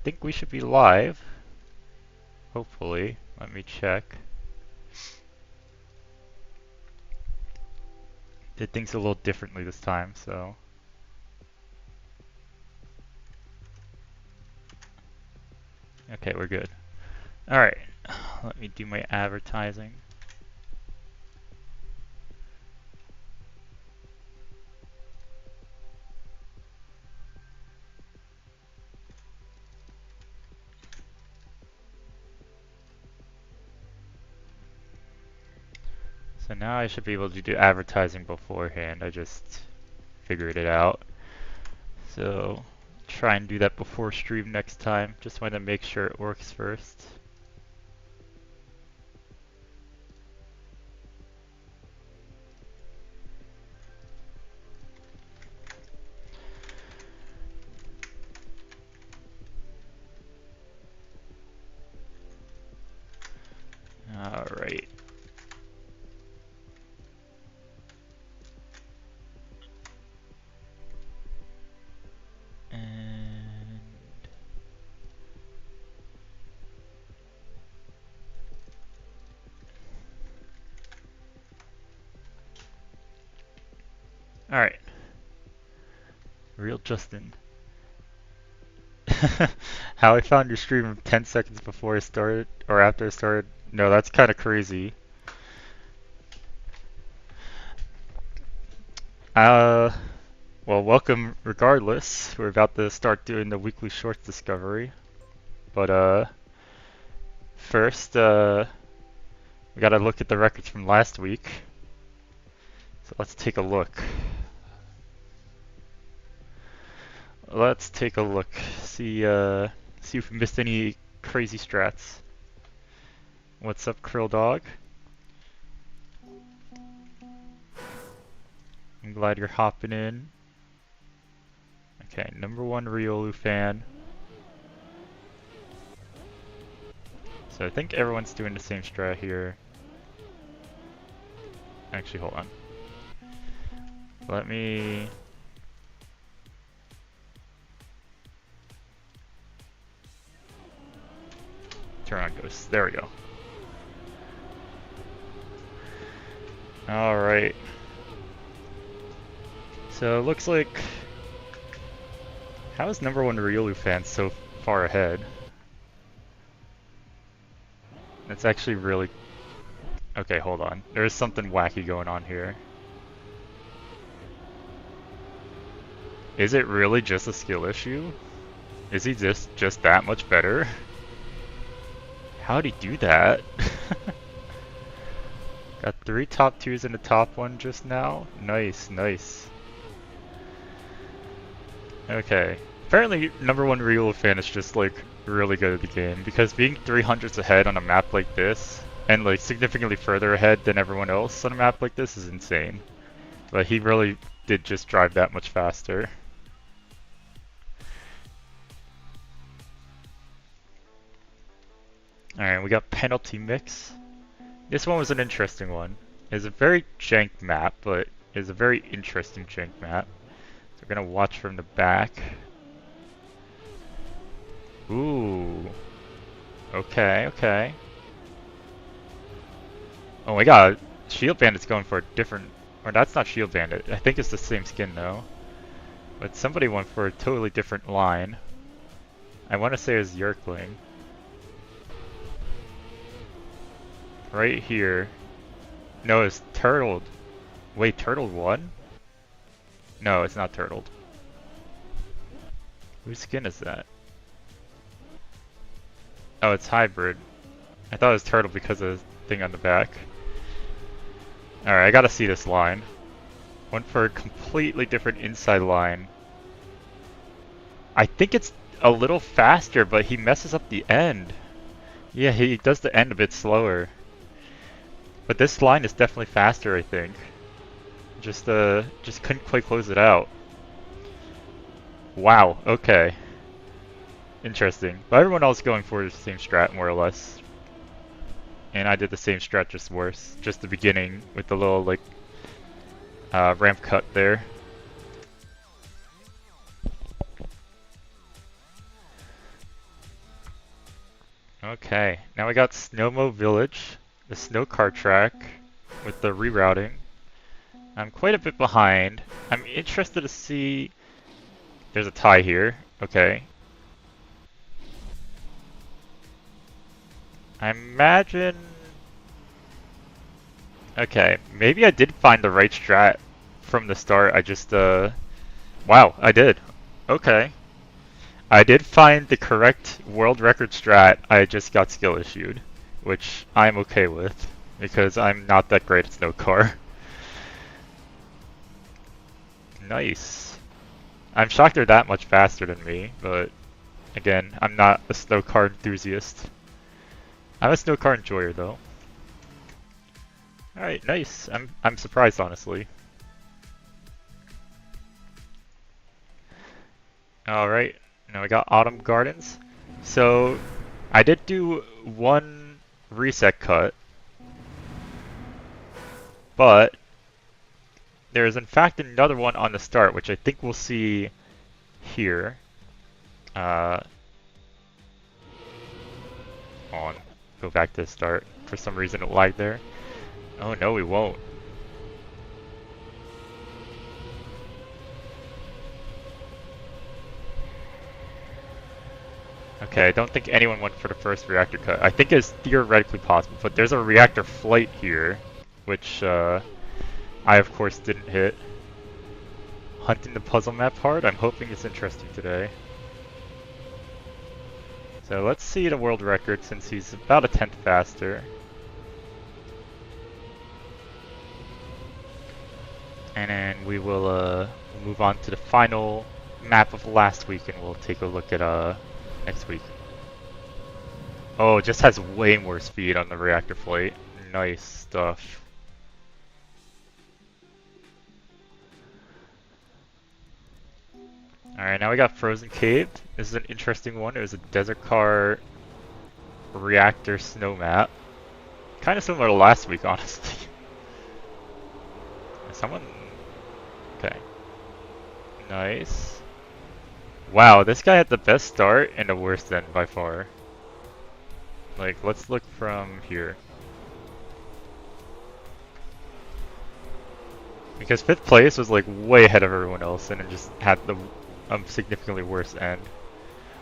think we should be live. Hopefully. Let me check. Did things a little differently this time, so. Okay, we're good. Alright, let me do my advertising. So now I should be able to do advertising beforehand. I just figured it out. So try and do that before stream next time. Just want to make sure it works first. Alright. And alright. Real Justin. How I found your stream 10 seconds before I started, or after I started. No, that's kind of crazy. Uh, well, welcome regardless. We're about to start doing the weekly shorts discovery. But, first, we gotta look at the records from last week. So let's take a look. Let's take a look. See if we missed any crazy strats. What's up, Krill Dog? I'm glad you're hopping in. Okay, #1 Riolu fan. So I think everyone's doing the same strat here. Actually, hold on. Let me... turn on ghosts. There we go. Alright. So it looks like... how is #1 Riolu fan so far ahead? That's actually really... okay, hold on. There's something wacky going on here. Is it really just a skill issue? Is he just that much better? How'd he do that? Got 3 top 2s in the top 1 just now. Nice, nice. Okay. Apparently, #1 Riolu fan is just like really good at the game because being 300s ahead on a map like this and like significantly further ahead than everyone else on a map like this is insane. But he really did just drive that much faster. Alright, we got penalty mix. This one was an interesting one. It's a very jank map, but it's a very interesting jank map. So we're gonna watch from the back. Ooh. Okay, okay. Oh my god, Shield Bandit's going for a different... or that's not Shield Bandit. I think it's the same skin though. But somebody went for a totally different line. I want to say it was Yerkling. Right here. No, it's Turtled. Wait, Turtled won? No, it's not Turtled. Whose skin is that? Oh, it's Hybrid. I thought it was Turtle because of the thing on the back. Alright, I gotta see this line. Went for a completely different inside line. I think it's a little faster, but he messes up the end. Yeah, he does the end a bit slower. But this line is definitely faster, I think. Just couldn't quite close it out. Wow, okay. Interesting. But everyone else going for the same strat, more or less. And I did the same strat, just worse. Just the beginning with the little, like, ramp cut there. Okay, now we got Snowmo Village, the snow car track with the rerouting. I'm quite a bit behind. I'm interested to see. There's a tie here. Okay. I imagine. Okay, maybe I did find the right strat from the start. I just, wow, I did. Okay. I did find the correct world record strat. I just got skill issued, which I'm okay with because I'm not that great at snow car. Nice. I'm shocked they're that much faster than me, but again, I'm not a snow car enthusiast. I'm a snow car enjoyer though. Alright, nice. I'm surprised honestly. Alright, now we got Autumn Gardens. So I did do one reset cut, but there is in fact another one on the start, which I think we'll see here. Uh, on. Go back to the start. For some reason it lagged there. Oh no, we won't. Okay, I don't think anyone went for the first reactor cut. I think it's theoretically possible, but there's a reactor flight here, which I of course didn't hit. Hunting the puzzle map hard? I'm hoping it's interesting today. So let's see the world record since he's about a tenth faster. And then we will move on to the final map of last week and we'll take a look at next week. Oh, it just has way more speed on the reactor flight. Nice stuff. Alright, now we got Frozen Cave. This is an interesting one. It was a desert car reactor snow map. Kind of similar to last week, honestly. Someone... Okay. Nice. Wow, this guy had the best start and the worst end by far. Like, let's look from here. Because 5th place was like way ahead of everyone else and it just had the significantly worse end.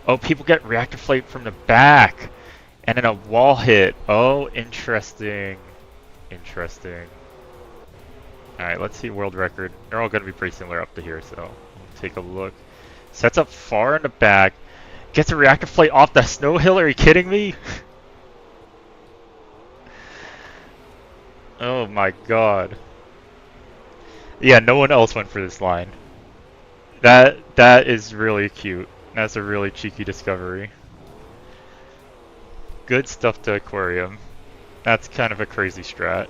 Oh, people get reactor flight from the back! And then a wall hit. Oh, interesting. Interesting. Alright, let's see world record. They're all going to be pretty similar up to here, so we'll take a look. Sets up far in the back. Gets a reactor flight off the snow hill, are you kidding me? Oh my god. Yeah, no one else went for this line. That is really cute. That's a really cheeky discovery. Good stuff to aquarium. That's kind of a crazy strat.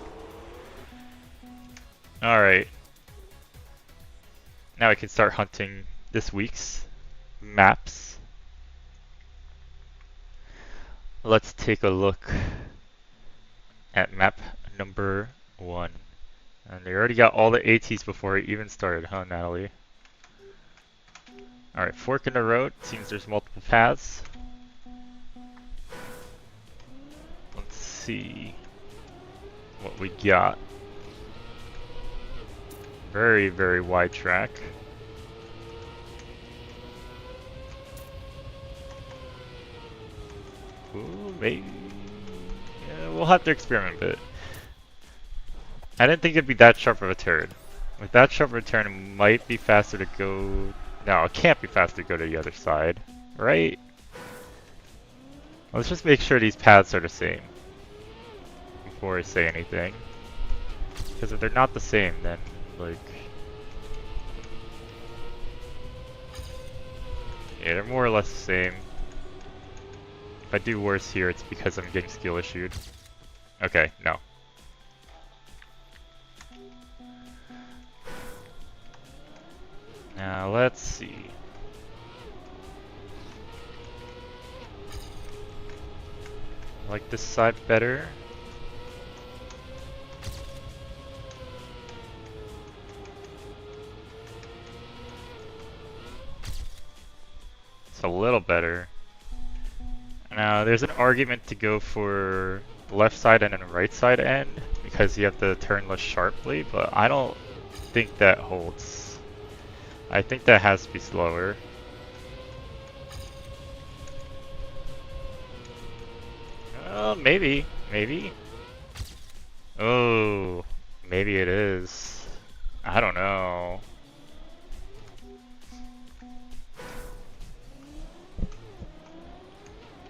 Alright. Now we can start hunting this week's maps. Let's take a look at map number 1. And they already got all the ATs before it even started, huh, Natalie? Alright, fork in the road. Seems there's multiple paths. Let's see what we got. Very, very wide track. Ooh, maybe... Yeah, we'll have to experiment a bit. I didn't think it'd be that sharp of a turn. With that sharp of a turn, it might be faster to go... No, it can't be faster to go to the other side, right? Let's just make sure these paths are the same before I say anything. Because if they're not the same, then, like... Yeah, they're more or less the same. If I do worse here, it's because I'm getting skill issued. Okay, no. Now, let's see. I like this side better. It's a little better. I Now, there's an argument to go for the left side and then right side end because you have to turn less sharply, but I don't think that holds. I think that has to be slower. Maybe. Maybe. Oh, maybe it is. I don't know.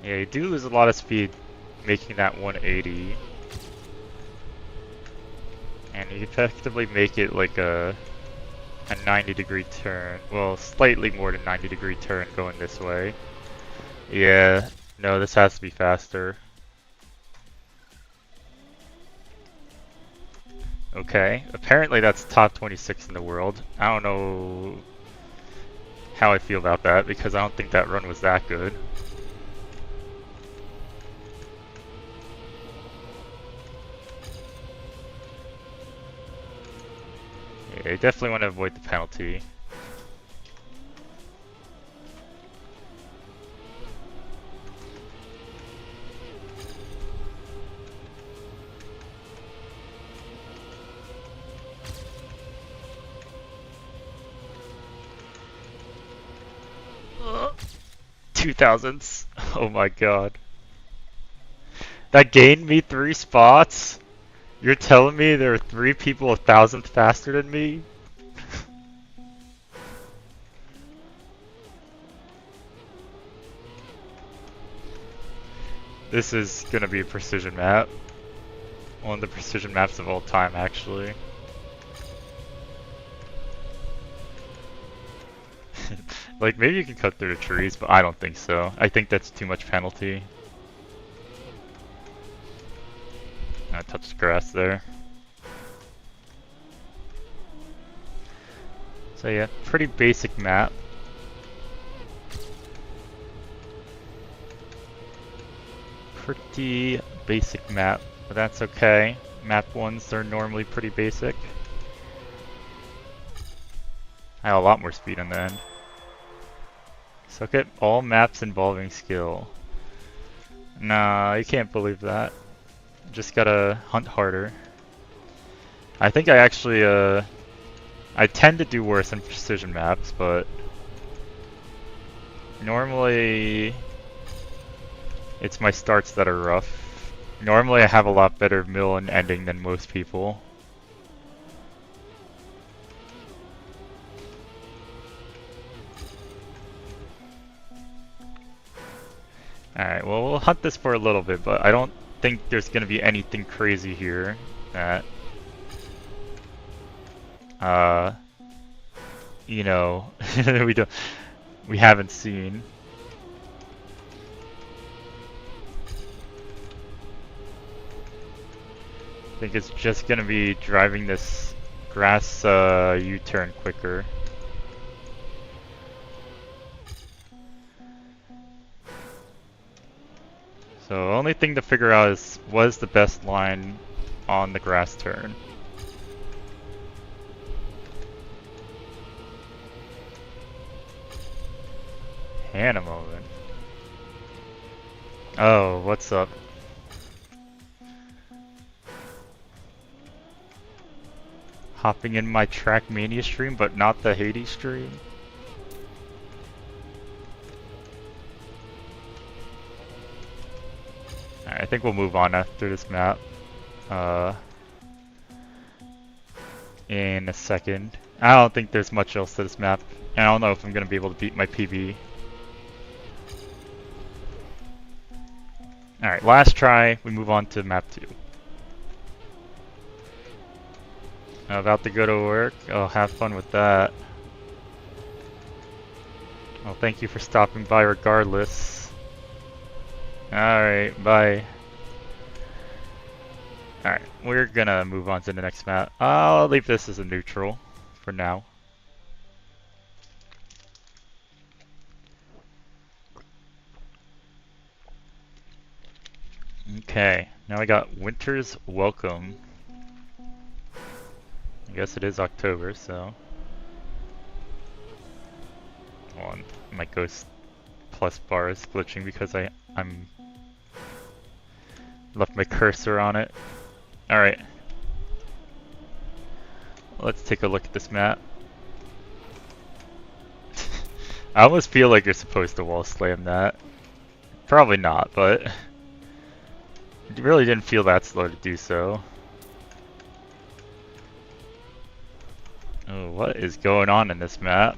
Yeah, you do lose a lot of speed making that 180. And you effectively make it like a 90-degree turn. Well, slightly more than 90-degree turn going this way. Yeah, no, this has to be faster. Okay, apparently that's top 26 in the world. I don't know how I feel about that because I don't think that run was that good. Yeah, you definitely want to avoid the penalty. Uh, 2000s. Oh my god. That gained me 3 spots? You're telling me there are 3 people 1,000th faster than me? This is gonna be a precision map. One of the precision maps of all time, actually. Like, maybe you can cut through the trees, but I don't think so. I think that's too much penalty. I touched the grass there. So yeah, pretty basic map. Pretty basic map, but that's okay. Map 1s are normally pretty basic. I have a lot more speed on the end. Suck at all maps involving skill. Nah, you can't believe that. Just gotta hunt harder. I think I actually, I tend to do worse in precision maps, but normally it's my starts that are rough. Normally I have a lot better middle and ending than most people. Alright, well we'll hunt this for a little bit, but I don't think there's gonna be anything crazy here that you know, we haven't seen. I think it's just gonna be driving this grass U-turn quicker. So only thing to figure out is what is the best line on the grass turn. Hannah moment. Oh, what's up? Hopping in my Trackmania stream, but not the Hades stream? Alright, I think we'll move on after this map. In a second. I don't think there's much else to this map. And I don't know if I'm gonna be able to beat my PB. Alright, last try, we move on to map 2. About to go to work. Oh, have fun with that. Well, thank you for stopping by regardless. Alright, bye. Alright, we're gonna move on to the next map. I'll leave this as a neutral for now. Okay, now I got Winter's Welcome. I guess it is October, so. Hold on, my Ghost Plus bar is glitching because I'm Left my cursor on it. Alright. Let's take a look at this map. I almost feel like you're supposed to wall slam that. Probably not, but it really didn't feel that slow to do so. Oh, what is going on in this map?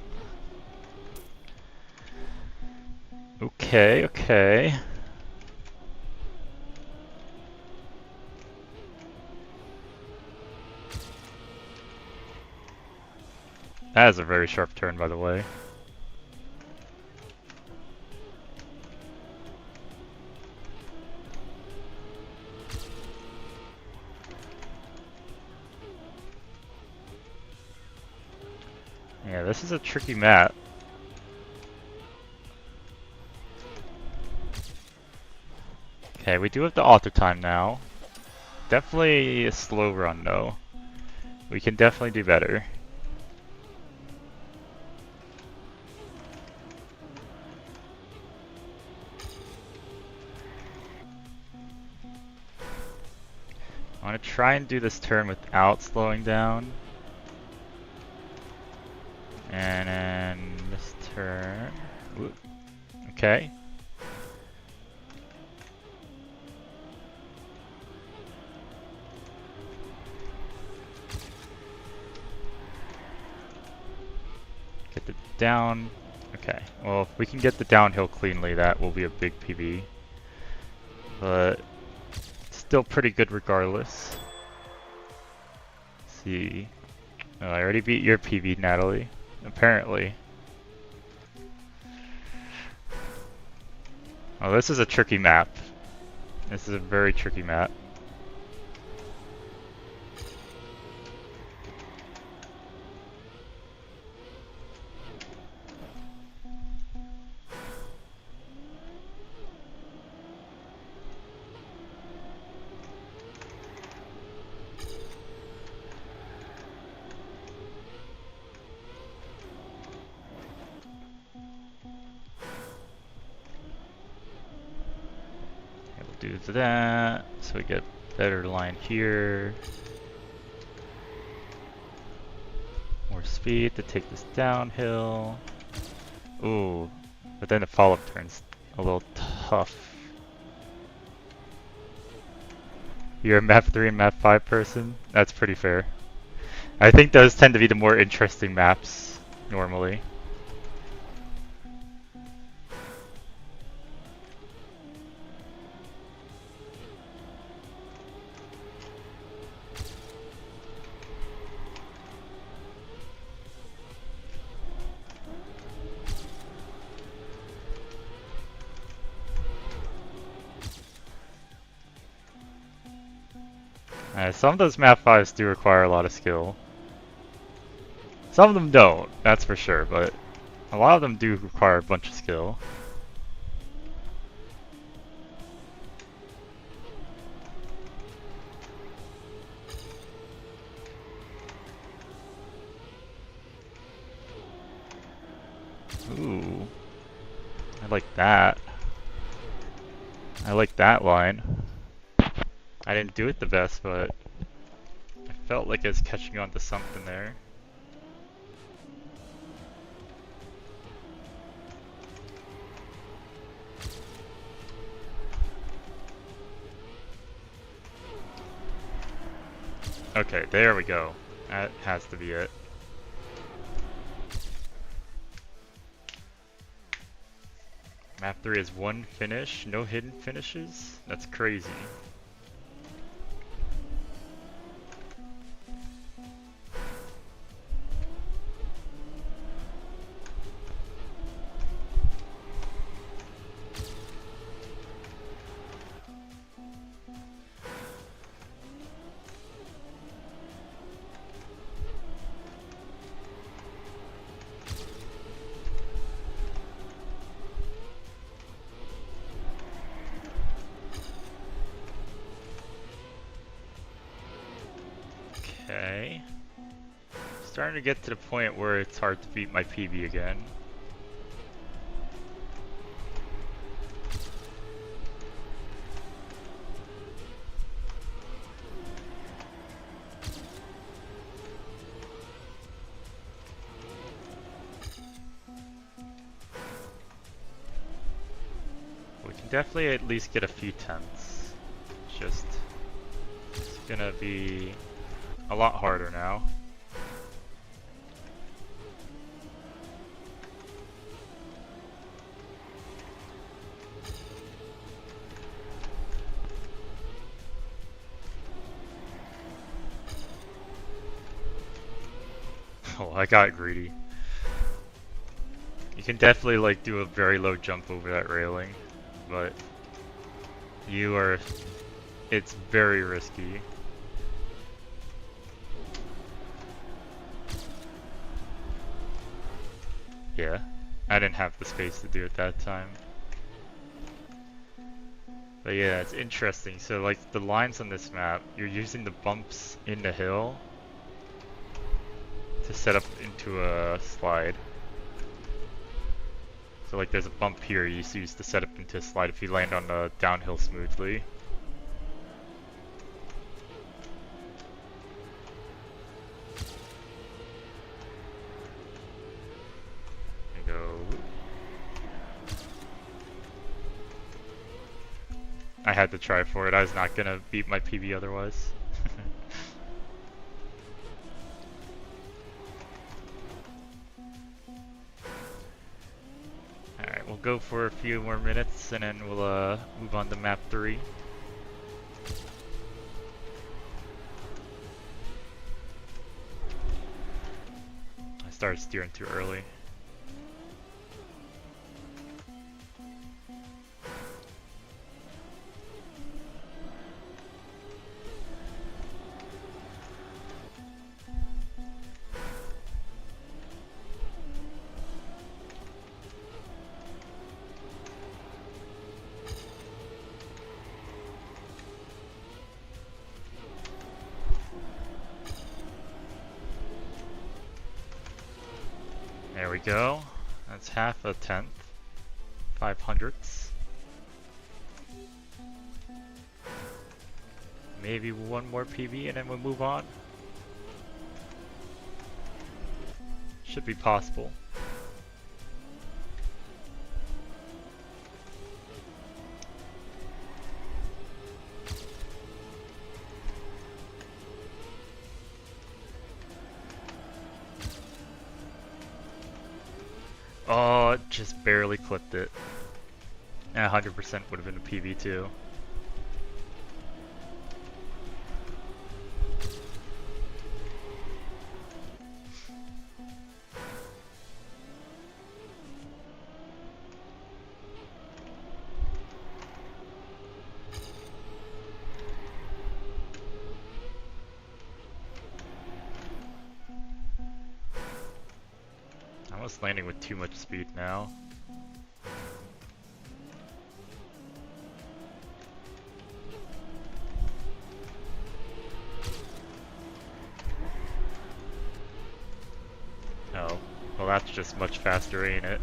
Okay, okay. That is a very sharp turn, by the way. Yeah, this is a tricky map. Okay, we do have the auto time now. Definitely a slow run though. We can definitely do better. I want to try and do this turn without slowing down. And then this turn. Ooh. Okay. Get the down. Okay. Well, if we can get the downhill cleanly, that will be a big PB. But still pretty good regardless. Let's see. Oh, I already beat your PB, Natalie. Apparently. Oh, this is a tricky map. This is a very tricky map. Do that, so we get better line here. More speed to take this downhill. Ooh, but then the follow-up turn's a little tough. You're a map 3 and map 5 person? That's pretty fair. I think those tend to be the more interesting maps, normally. Some of those map 5s do require a lot of skill. Some of them don't, that's for sure, but a lot of them do require a bunch of skill. Ooh, I like that. I like that line. I didn't do it the best, but I felt like I was catching on to something there. Okay, there we go. That has to be it. Map 3 is 1 finish, no hidden finishes? That's crazy. Okay. Starting to get to the point where it's hard to beat my PB again. Definitely at least get a few tenths. Just, it's gonna be a lot harder now. Oh, I got greedy. You can definitely like do a very low jump over that railing, but you are, it's very risky. Yeah, I didn't have the space to do it that time. But yeah, it's interesting. So like the lines on this map, you're using the bumps in the hill to set up into a slide. So like there's a bump here you use to set up into a slide if you land on the downhill smoothly. There you go. I had to try for it. I was not gonna beat my PB otherwise. Alright, we'll go for a few more minutes and then we'll move on to map 3. I started steering too early. There we go. That's half a tenth. 500ths. Maybe one more PB and then we'll move on. Should be possible. Oh, it just barely clipped it. 100% would have been a PB too. I'm almost landing with too much speed now. Oh, well that's just much faster, ain't it?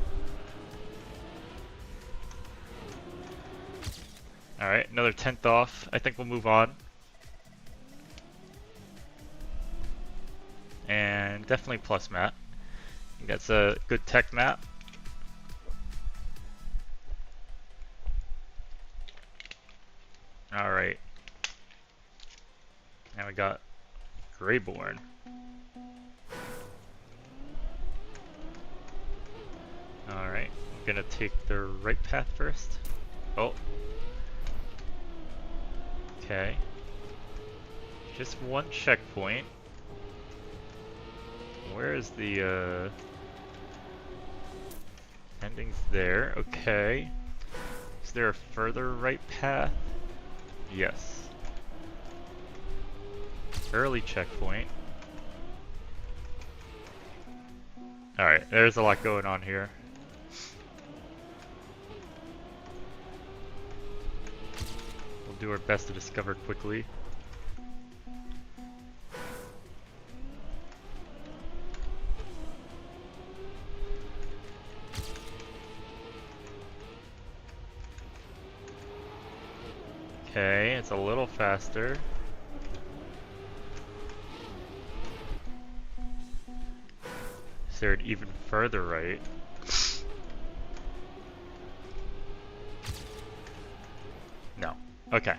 Alright, another 10th off. I think we'll move on. And definitely plus map. That's a good tech map. Alright. Now we got Greyborn. Alright, I'm gonna take the right path first. Oh. Okay. Just one checkpoint. Where is the endings there? Okay. Is there a further right path? Yes. Early checkpoint. Alright, there's a lot going on here. We'll do our best to discover quickly. Okay, it's a little faster. Is there an even further right? Okay.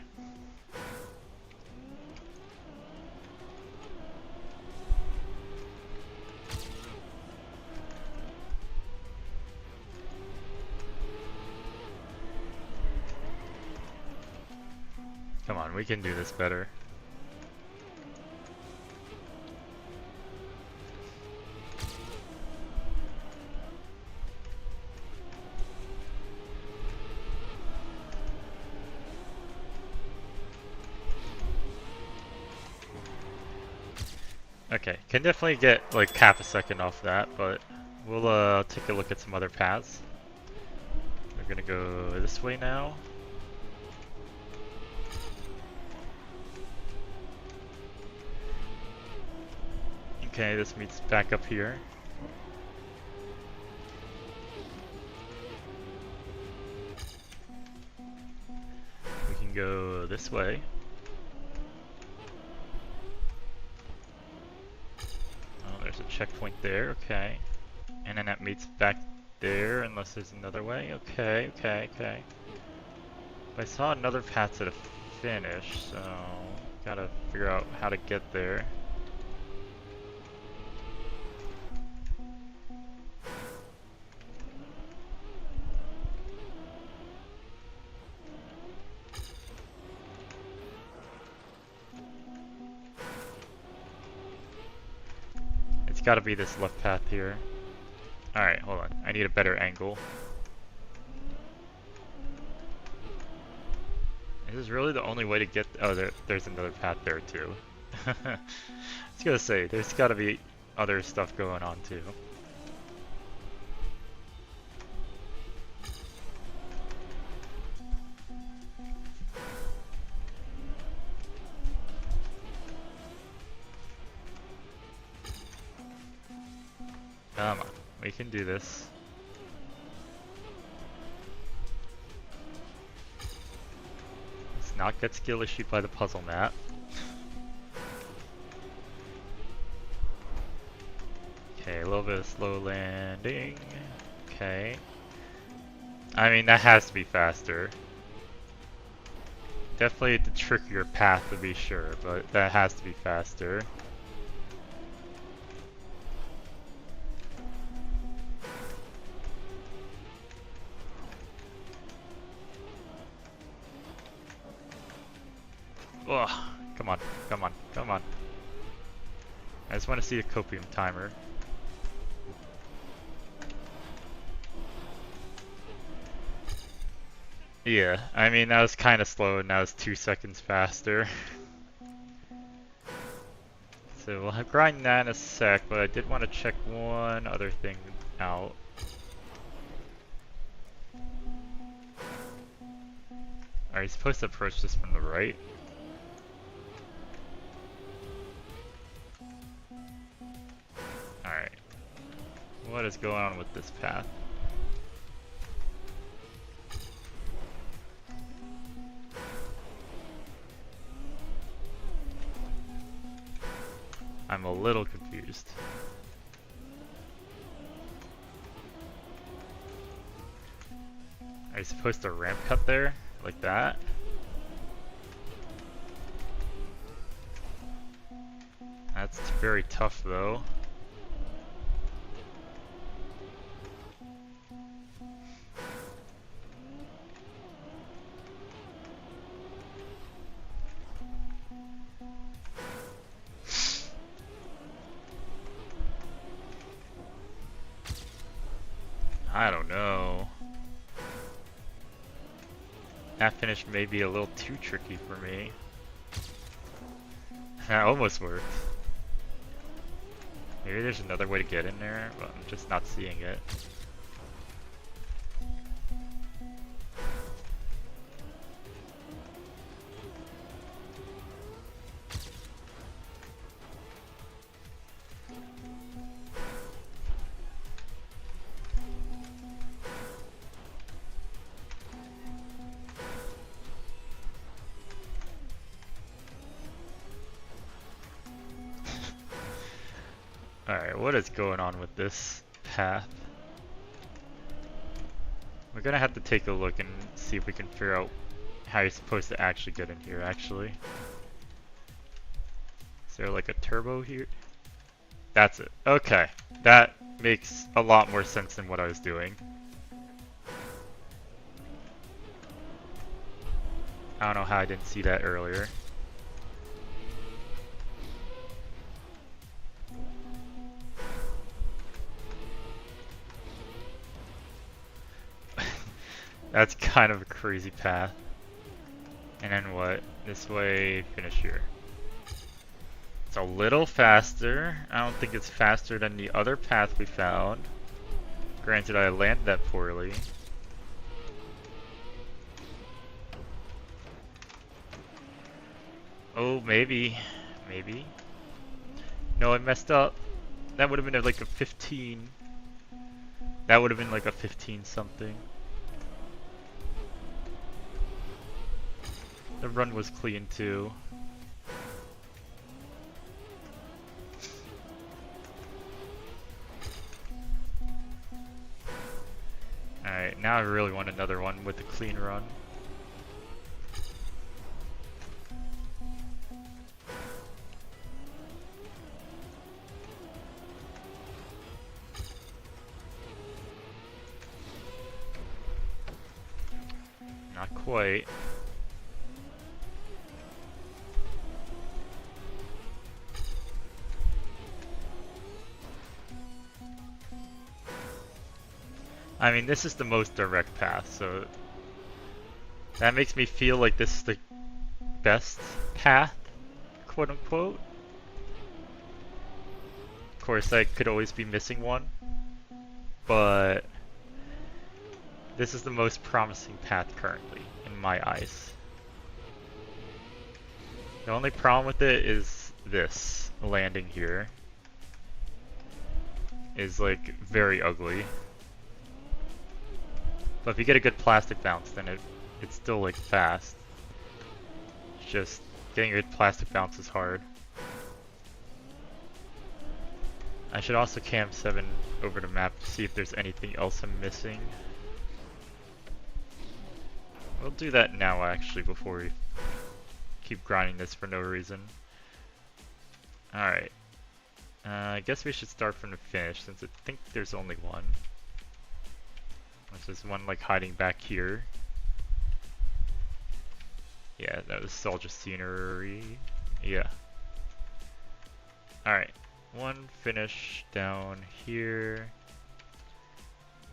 Come on, we can do this better. Okay, can definitely get like half a second off that, but we'll take a look at some other paths. We're gonna go this way now. Okay, this meets back up here. We can go this way. Oh, there's a checkpoint there, okay. And then that meets back there, unless there's another way. Okay, okay, okay. I saw another path to the finish, so gotta figure out how to get there. It's gotta be this left path here. Alright, hold on. I need a better angle. Is this really the only way to get... Oh, there's another path there too. I was gonna say, there's gotta be other stuff going on too. Come on, we can do this. Let's not get skill issued by the puzzle map. Okay, a little bit of slow landing. Okay. I mean, that has to be faster. Definitely the trickier path to be sure, but that has to be faster. Ugh, come on, come on, come on. I just want to see a copium timer. Yeah, I mean, that was kind of slow, and now it's 2 seconds faster. So we'll grind that in a sec, but I did want to check one other thing out. Are you supposed to approach this from the right? Alright. What is going on with this path? I'm a little confused. Are you supposed to ramp cut there? Like that? That's very tough though. I don't know. That finish may be a little too tricky for me. That almost worked. Maybe there's another way to get in there, but I'm just not seeing it. Alright, what is going on with this path? We're gonna have to take a look and see if we can figure out how you're supposed to actually get in here, actually. Is there like a turbo here? That's it. Okay. That makes a lot more sense than what I was doing. I don't know how I didn't see that earlier. That's kind of a crazy path. And then what? This way, finish here. It's a little faster. I don't think it's faster than the other path we found. Granted, I landed that poorly. Oh, maybe. Maybe. No, I messed up. That would have been like a 15. That would have been like a 15 something. The run was clean too. Alright, now I really want another one with a clean run. Not quite. I mean, this is the most direct path, so that makes me feel like this is the best path, quote unquote. Of course, I could always be missing one, but this is the most promising path currently, in my eyes. The only problem with it is this landing here is like very ugly. But if you get a good plastic bounce, then it's still like fast. It's just getting a good plastic bounce is hard. I should also cam 7 over the map to see if there's anything else I'm missing. We'll do that now actually before we keep grinding this for no reason. Alright. I guess we should start from the finish since I think there's only one. There's one like hiding back here. Yeah, that was all just scenery. Yeah. Alright. One finish down here.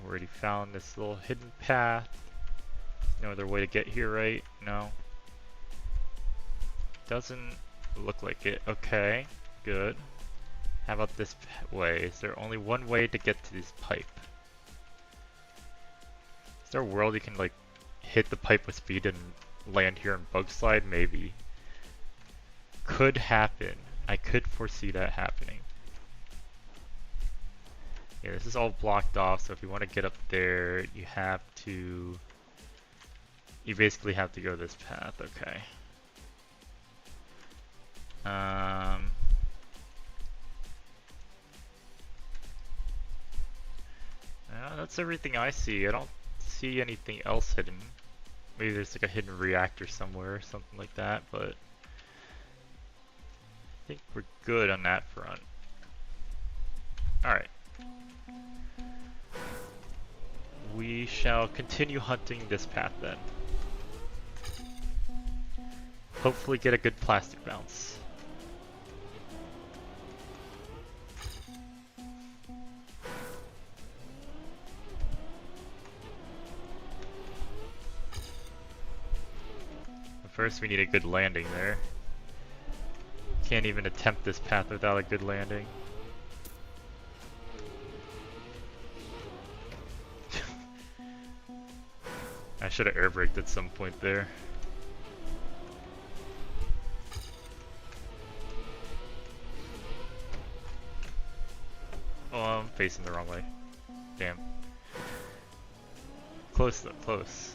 Already found this little hidden path. No other way to get here, right? No. Doesn't look like it. Okay, good. How about this way? Is there only one way to get to this pipe? Is there a world you can like hit the pipe with speed and land here and bug slide? Maybe. Could happen. I could foresee that happening. Yeah, this is all blocked off, so if you want to get up there, you have to... You basically have to go this path, okay. That's everything I see. I don't see anything else hidden. Maybe there's like a hidden reactor somewhere or something like that, but I think we're good on that front. Alright. We shall continue hunting this path then. Hopefully get a good plastic bounce. But first we need a good landing there. Can't even attempt this path without a good landing. I should have air braked at some point there. Oh, I'm facing the wrong way. Damn. Close though, close.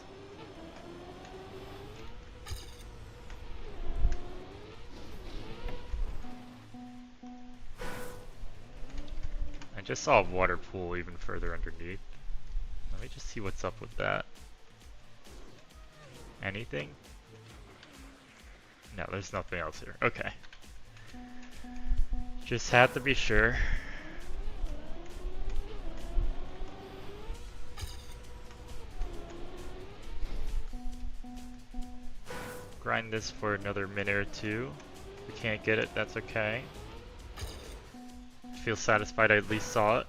I just saw a water pool even further underneath. Let me just see what's up with that. Anything? No, there's nothing else here. Okay. Just had to be sure. Grind this for another minute or two. If we can't get it, that's okay. Feel satisfied I at least saw it.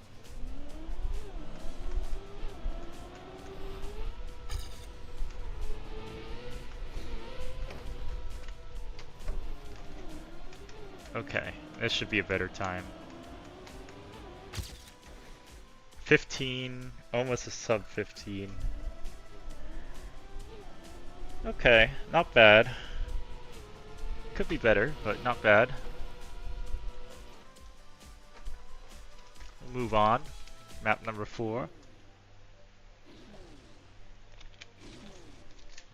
Okay, this should be a better time. 15, almost a sub 15. Okay, not bad. Could be better, but not bad. We'll move on. Map number 4.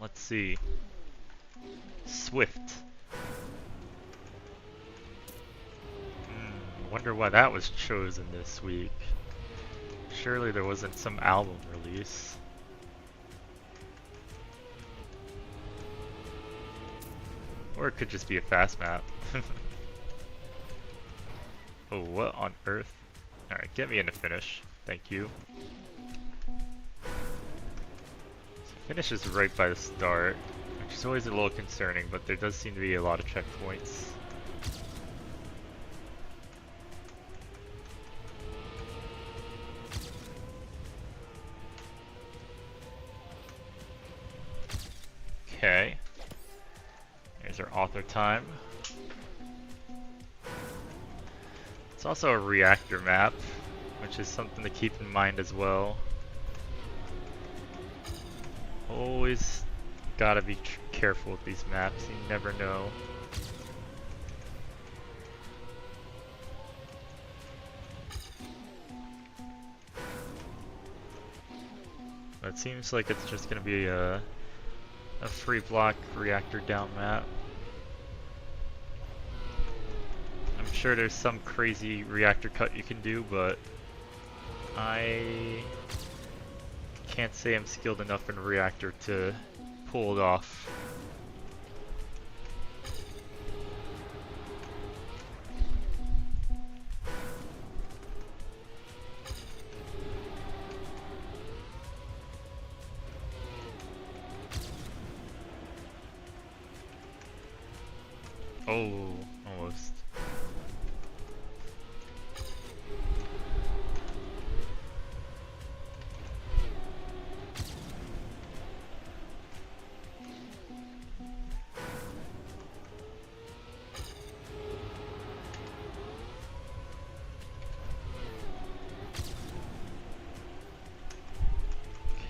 Let's see. Swift. Wonder why that was chosen this week. Surely there wasn't some album release. Or it could just be a fast map. Oh, what on earth? Alright, get me in the finish. Thank you. Finish is right by the start, which is always a little concerning, but there does seem to be a lot of checkpoints. Okay. Here's our author time. It's also a reactor map, which is something to keep in mind as well. Always gotta be careful with these maps, you never know. But it seems like it's just gonna be a free block reactor down map. I'm sure there's some crazy reactor cut you can do, but I can't say I'm skilled enough in reactor to pull it off. Oh, almost.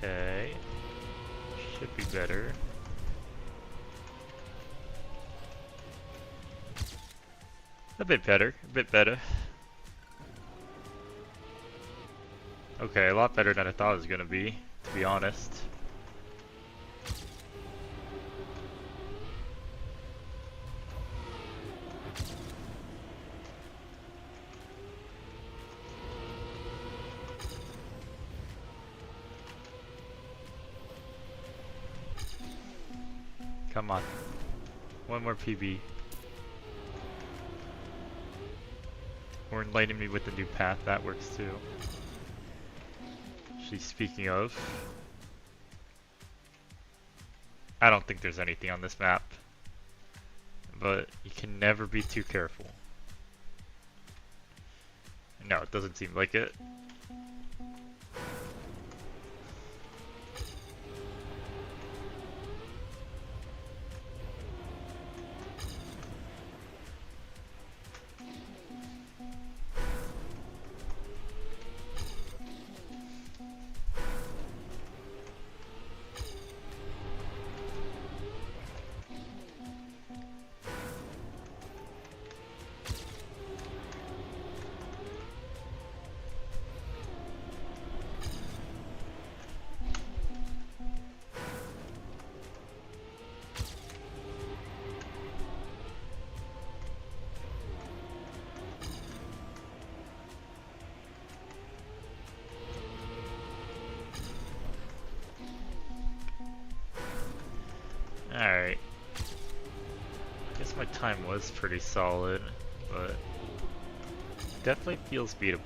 Okay. Should be better. A bit better, a bit better. Okay, a lot better than I thought it was gonna be, to be honest. Come on. One more PB. Or enlighten me with the new path, that works too. Actually, speaking of, I don't think there's anything on this map, but you can never be too careful. No, it doesn't seem like it. Alright. Guess my time was pretty solid, but definitely feels beatable.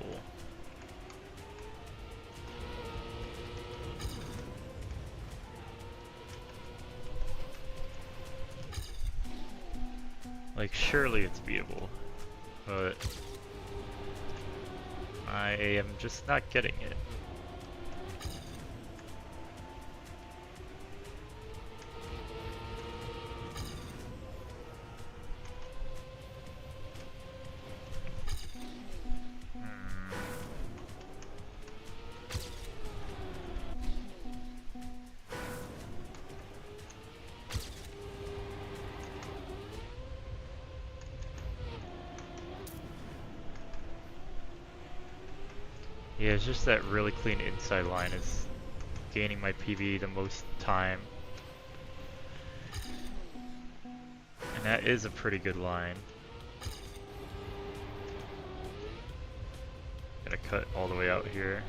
Like, surely it's beatable, but I am just not getting it. Yeah, it's just that really clean inside line is gaining my PB the most time. And that is a pretty good line. Gonna cut all the way out here.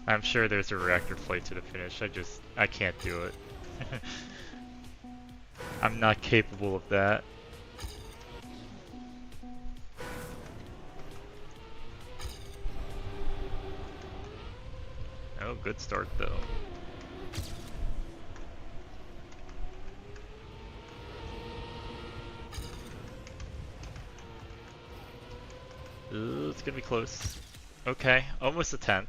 I'm sure there's a reactor flight to the finish, I can't do it. I'm not capable of that. Oh, good start though. Ooh, it's gonna be close. Okay, almost a 10th.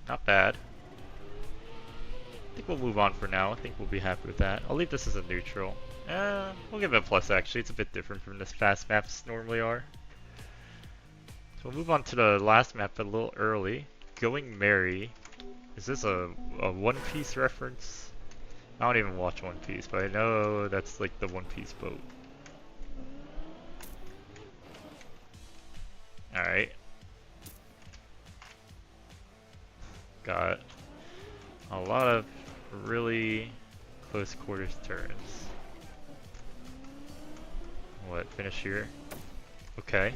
Not bad. I think we'll move on for now. I think we'll be happy with that. I'll leave this as a neutral. We'll give it a plus actually. It's a bit different from this fast maps normally are. So we'll move on to the last map a little early. Going Merry. Is this a One Piece reference? I don't even watch One Piece, but I know that's like the One Piece boat. Alright. Got a lot of really close quarters turns. What, finish here? Okay.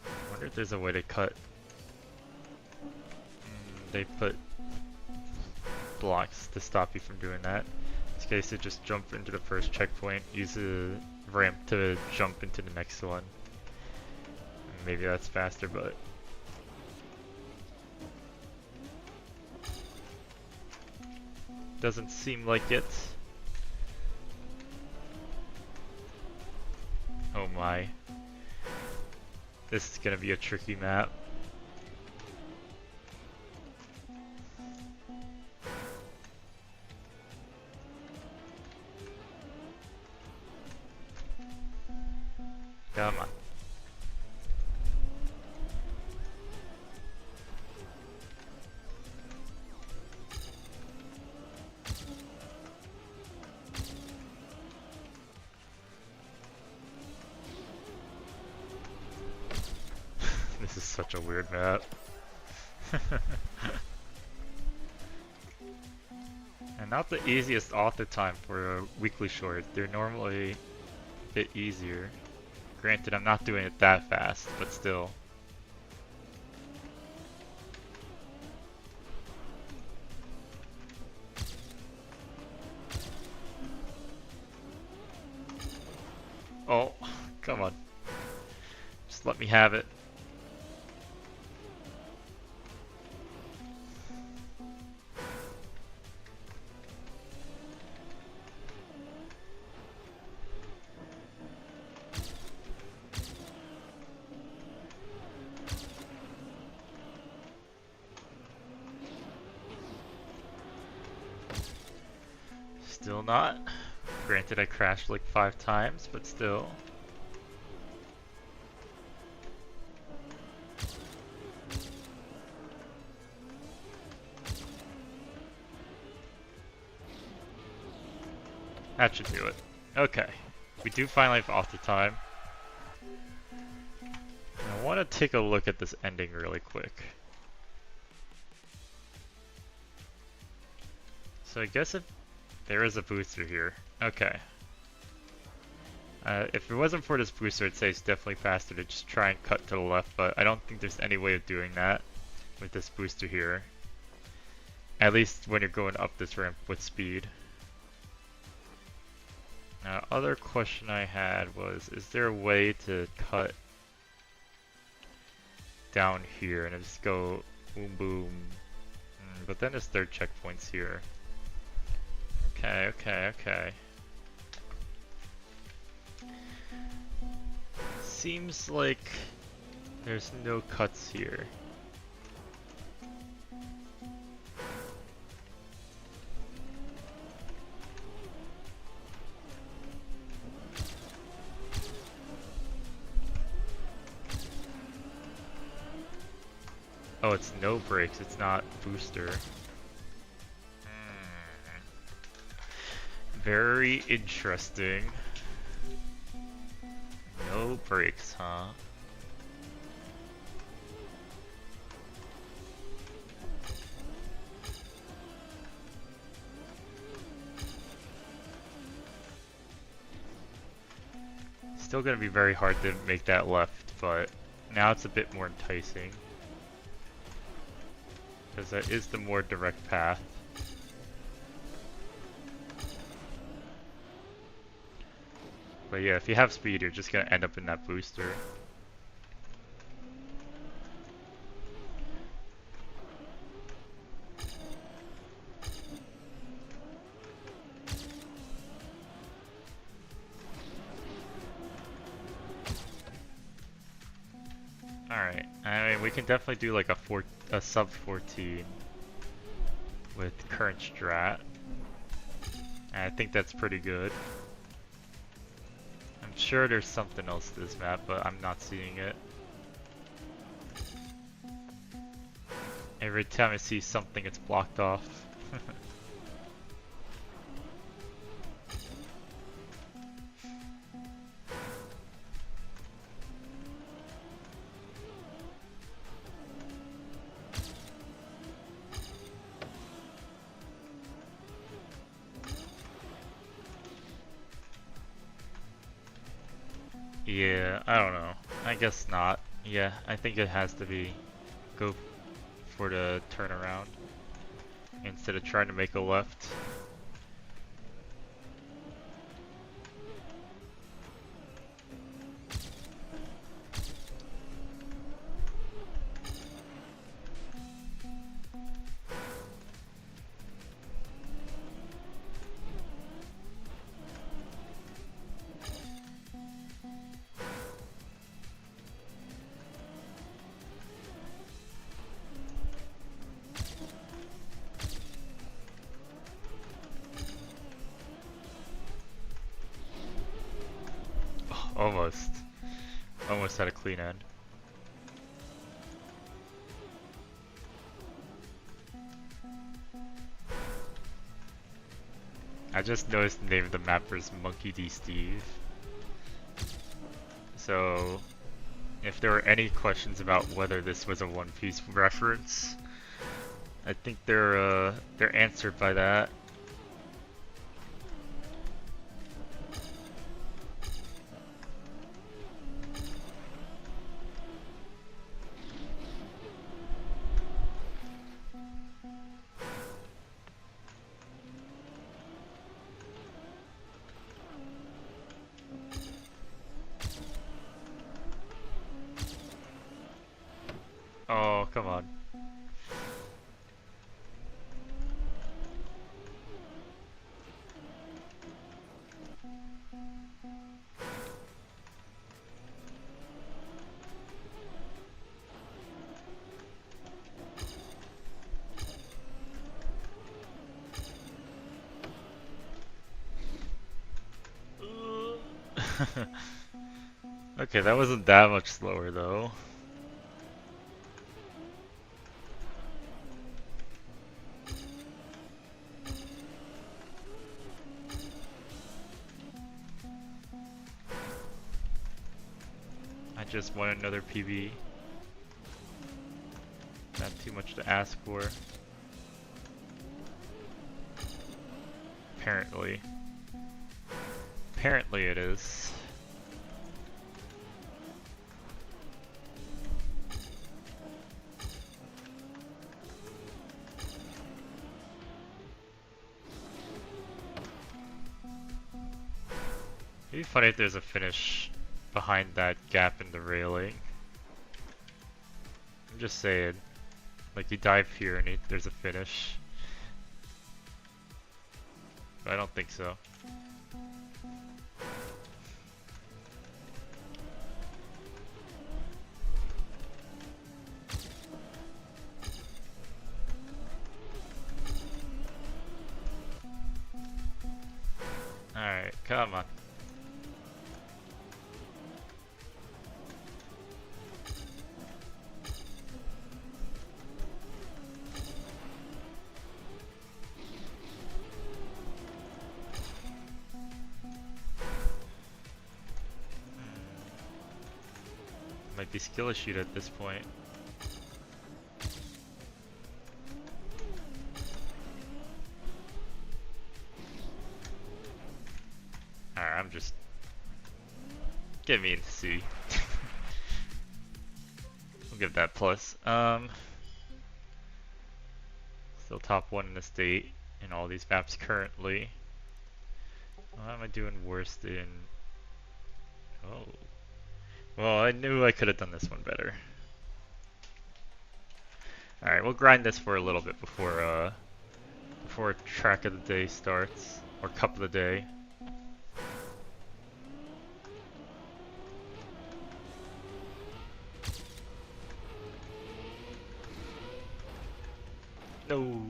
I wonder if there's a way to cut. They put blocks to stop you from doing that. In this case, you just jump into the first checkpoint, use the ramp to jump into the next one. Maybe that's faster, but doesn't seem like it. Oh my. This is gonna be a tricky map. Come on. This is such a weird map. And not the easiest author time for a weekly short. They're normally a bit easier. Granted, I'm not doing it that fast, but still. Oh, come on. Just let me have it. Still not. Granted, I crashed like 5 times, but still. That should do it. Okay. We do finally have author time. I want to take a look at this ending really quick. So I guess if there is a booster here. Okay. If it wasn't for this booster, I'd say it's definitely faster to just try and cut to the left, but I don't think there's any way of doing that with this booster here. At least when you're going up this ramp with speed. Now, other question I had was, is there a way to cut down here and just go boom boom? But then there's third checkpoints here. Okay, okay, okay. Seems like there's no cuts here. Oh, it's no brakes, it's not booster. Very interesting. No brakes, huh? Still gonna be very hard to make that left, but now it's a bit more enticing. Because that is the more direct path. But yeah, if you have speed, you're just gonna end up in that booster. Alright, I mean, we can definitely do like a sub 14 with current strat. And I think that's pretty good. I'm sure there's something else to this map, but I'm not seeing it. Every time I see something, it's blocked off. Yeah, I don't know. I guess not. Yeah, I think it has to be go for the turnaround instead of trying to make a left. Almost. Almost had a clean end. I just noticed the name of the mapper is Monkey D. Steve. So, if there were any questions about whether this was a One Piece reference, I think they're answered by that. Oh, come on. Okay, that wasn't that much slower though. I just won another PB. Not too much to ask for. Apparently. Apparently it is. It'd be funny if there's a finish behind that gap in the railing. I'm just saying. Like you dive here and there's a finish. But I don't think so. Alright, come on. Might be skill issue at this point. Alright, I'm just... Get me into C. We'll give that plus. Still top 1 in the state in all these maps currently. Why am I doing worse than... Oh. Well, I knew I could have done this one better. Alright, we'll grind this for a little bit before track of the day starts. Or cup of the day. No.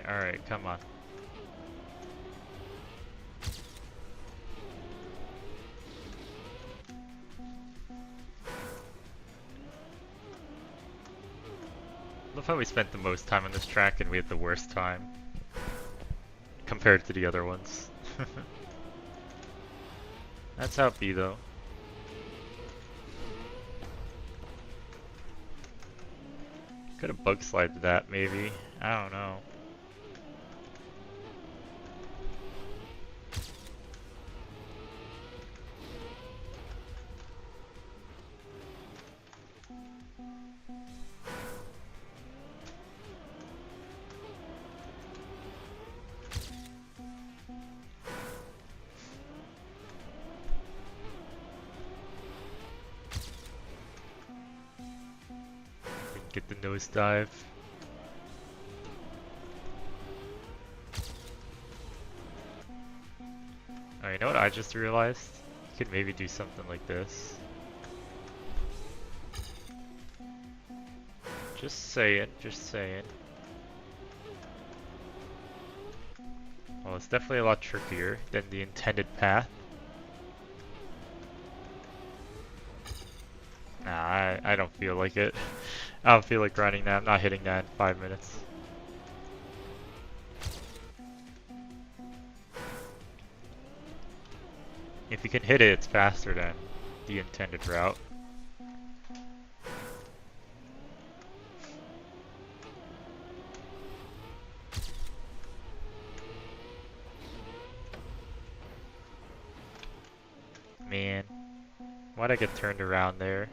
Alright, come on. Love how we spent the most time on this track and we had the worst time compared to the other ones. That's how it be though. Could have bug slided that maybe. I don't know. Get the nosedive. Oh, you know what I just realized? You could maybe do something like this. Just saying, just saying. Well, it's definitely a lot trickier than the intended path. Nah, I don't feel like it. I don't feel like grinding that. I'm not hitting that in 5 minutes. If you can hit it, it's faster than the intended route. Man, why'd I get turned around there?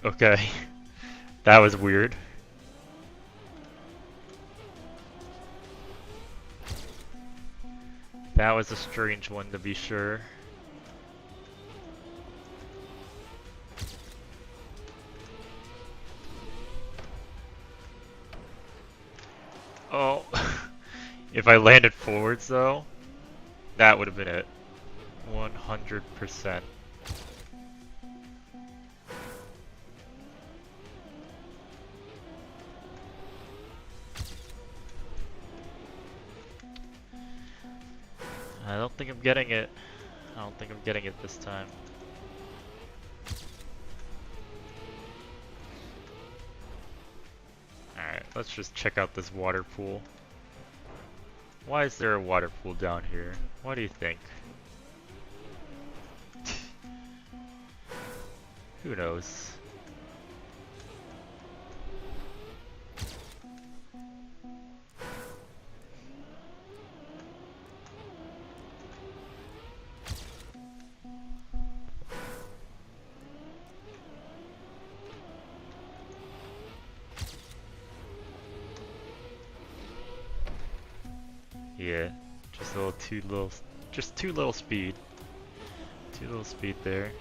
Okay, that was weird. That was a strange one to be sure. Oh, if I landed forwards though, that would have been it. 100%. I don't think I'm getting it. I don't think I'm getting it this time. Alright, let's just check out this water pool. Why is there a water pool down here? What do you think? Who knows? Yeah, just a little too little speed. Too little speed there.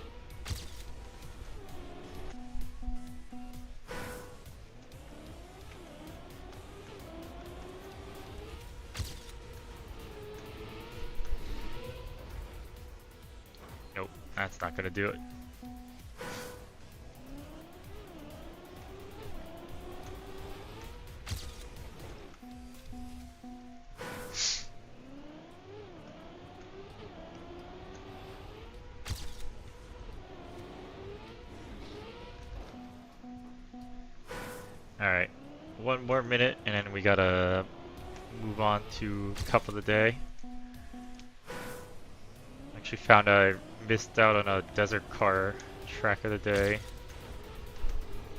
Nope, that's not gonna do it. Alright, one more minute and then we gotta move on to Cup of the Day. Actually found I missed out on a desert car track of the day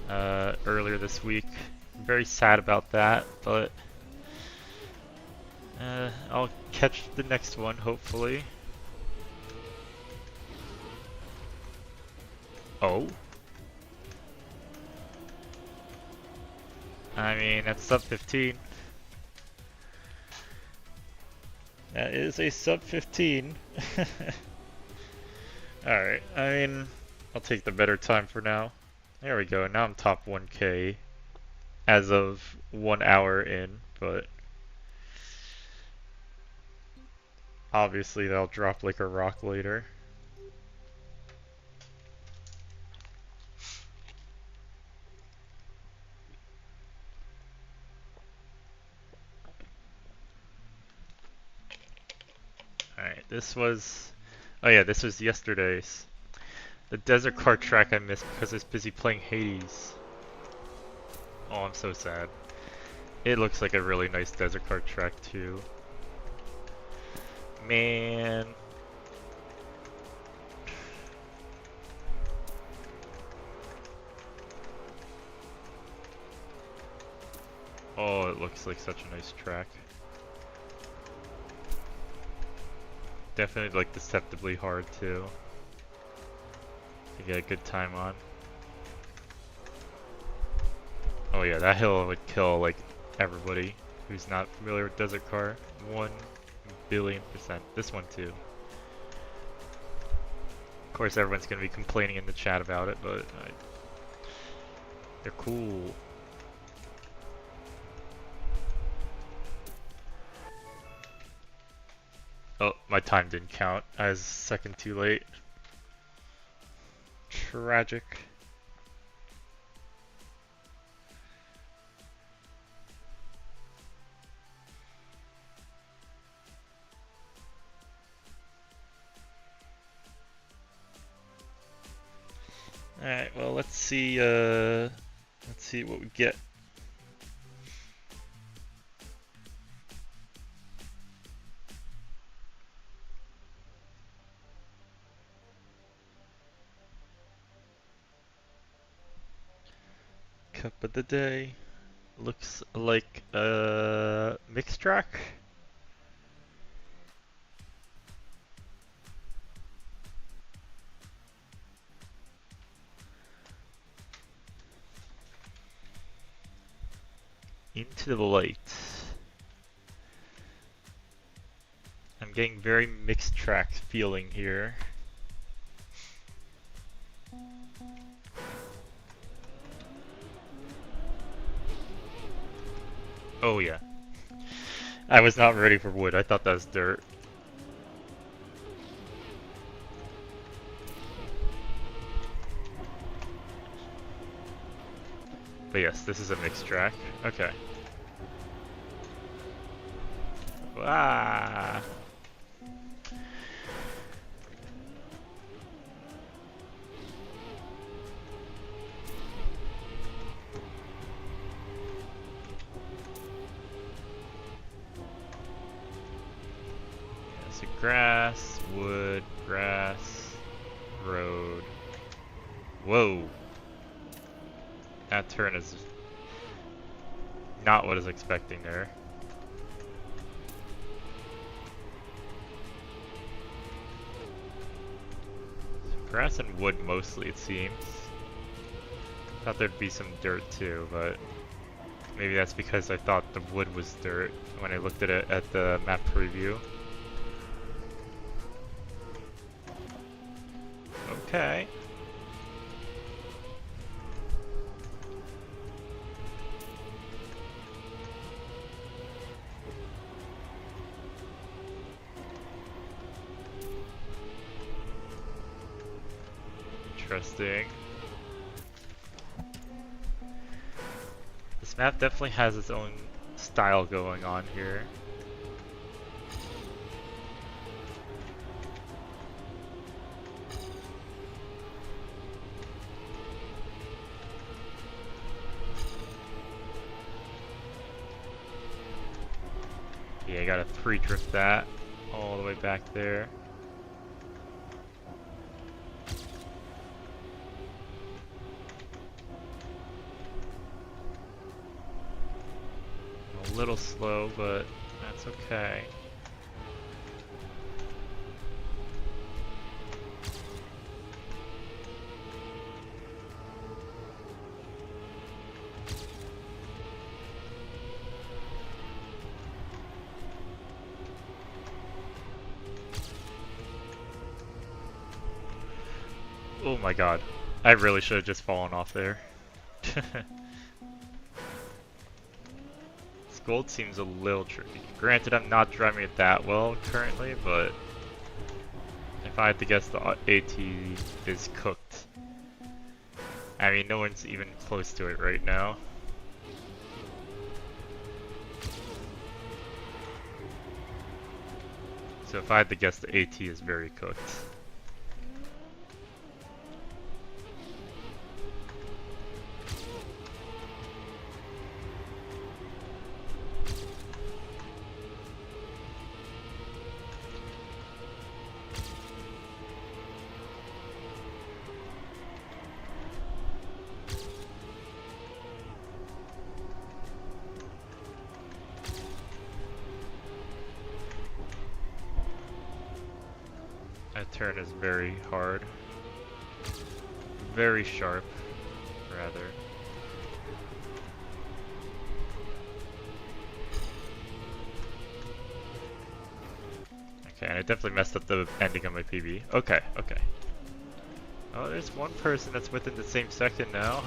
earlier this week. I'm very sad about that, but I'll catch the next one hopefully. Oh? I mean, that's sub 15. That is a sub 15. Alright, I mean, I'll take the better time for now. There we go, now I'm top 1k as of 1 hour in, but obviously that'll drop like a rock later. Alright, oh yeah, this was yesterday's. The desert car track I missed because I was busy playing Hades. Oh, I'm so sad. It looks like a really nice desert car track too. Man. Oh, it looks like such a nice track. Definitely like deceptively hard too to get a good time on. Oh yeah, that hill would kill like everybody who's not familiar with desert car. 1,000,000,000%. This one too. Of course everyone's gonna be complaining in the chat about it, but they're cool. Oh, my time didn't count. I was a second too late. Tragic. Alright, well let's see what we get. Cup of the Day looks like a mixed track. Into the light. I'm getting very mixed track feeling here. Oh yeah. I was not ready for wood. I thought that was dirt. But yes, this is a mixed track. Okay. Ah. Yeah, so grass, wood, grass, road. Whoa. That turn is not what I was expecting there. Grass and wood mostly, it seems. Thought there'd be some dirt too, but maybe that's because I thought the wood was dirt when I looked at it at the map preview. Okay. Interesting. This map definitely has its own style going on here. Yeah, I gotta pre-drift that all the way back there. A little slow, but that's okay. Oh my god. I really should have just fallen off there. This gold seems a little tricky. Granted, I'm not driving it that well currently, but if I had to guess, the AT is cooked. I mean, no one's even close to it right now. So if I had to guess, the AT is very cooked. That turn is very hard. Very sharp, rather. Okay, and I definitely messed up the ending of my PB. Okay, okay. Oh, there's one person that's within the same second now.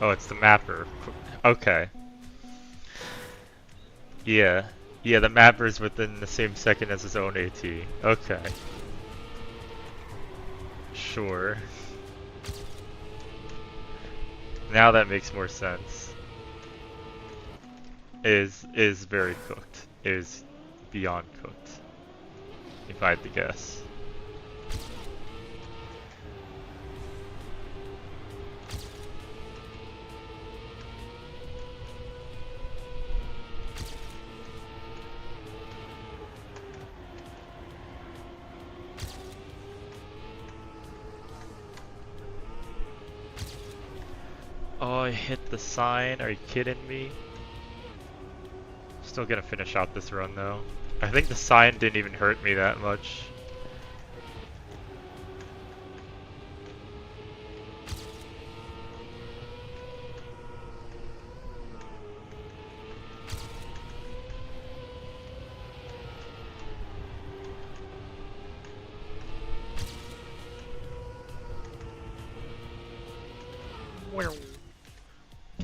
Oh, it's the mapper. Okay. Yeah. Yeah, the mapper's within the same second as his own AT. Okay. Sure. Now that makes more sense. Is very cooked. Is beyond cooked. If I had to guess. Oh, I hit the sign. Are you kidding me? Still gonna finish out this run though. I think the sign didn't even hurt me that much.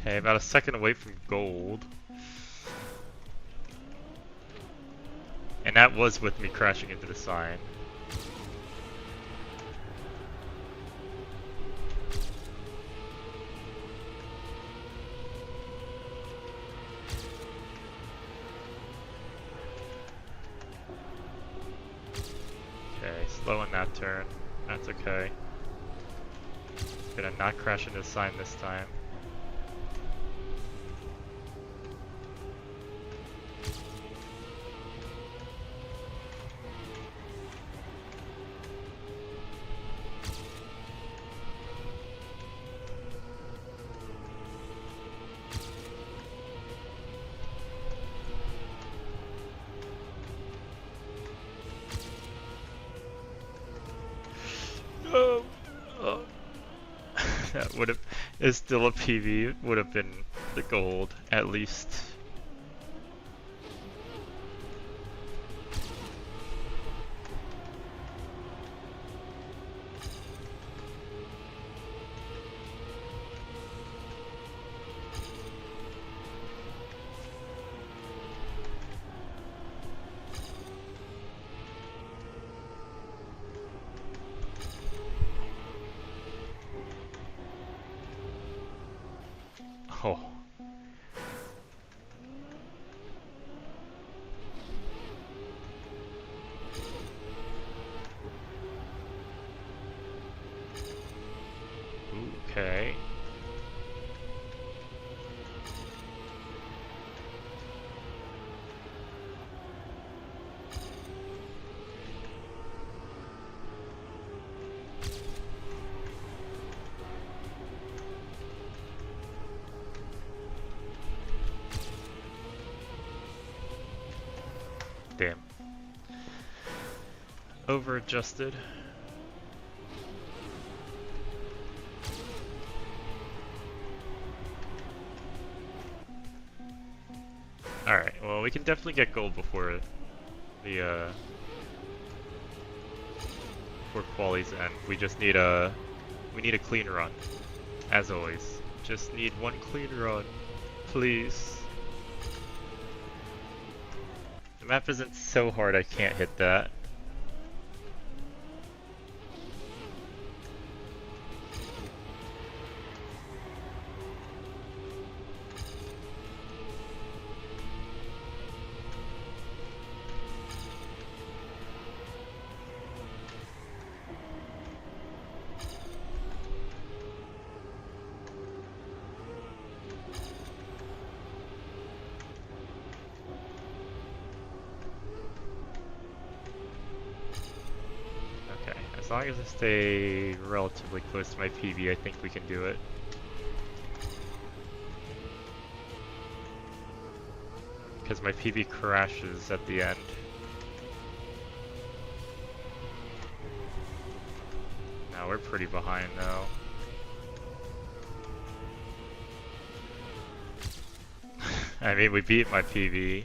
Okay, about a second away from gold. And that was with me crashing into the sign. Okay, slow in that turn. That's okay. Gonna not crash into the sign this time. Oh, oh. That would have is still a PV. Would have been the gold at least. Oh. Okay. Damn. Over adjusted. Alright, well we can definitely get gold before the before quali's end. We just need a clean run. As always. Just need one clean run. Please. The map isn't so hard I can't hit that. As long as I stay relatively close to my PB, I think we can do it. Because my PB crashes at the end. Now we're pretty behind though. I mean, we beat my PB.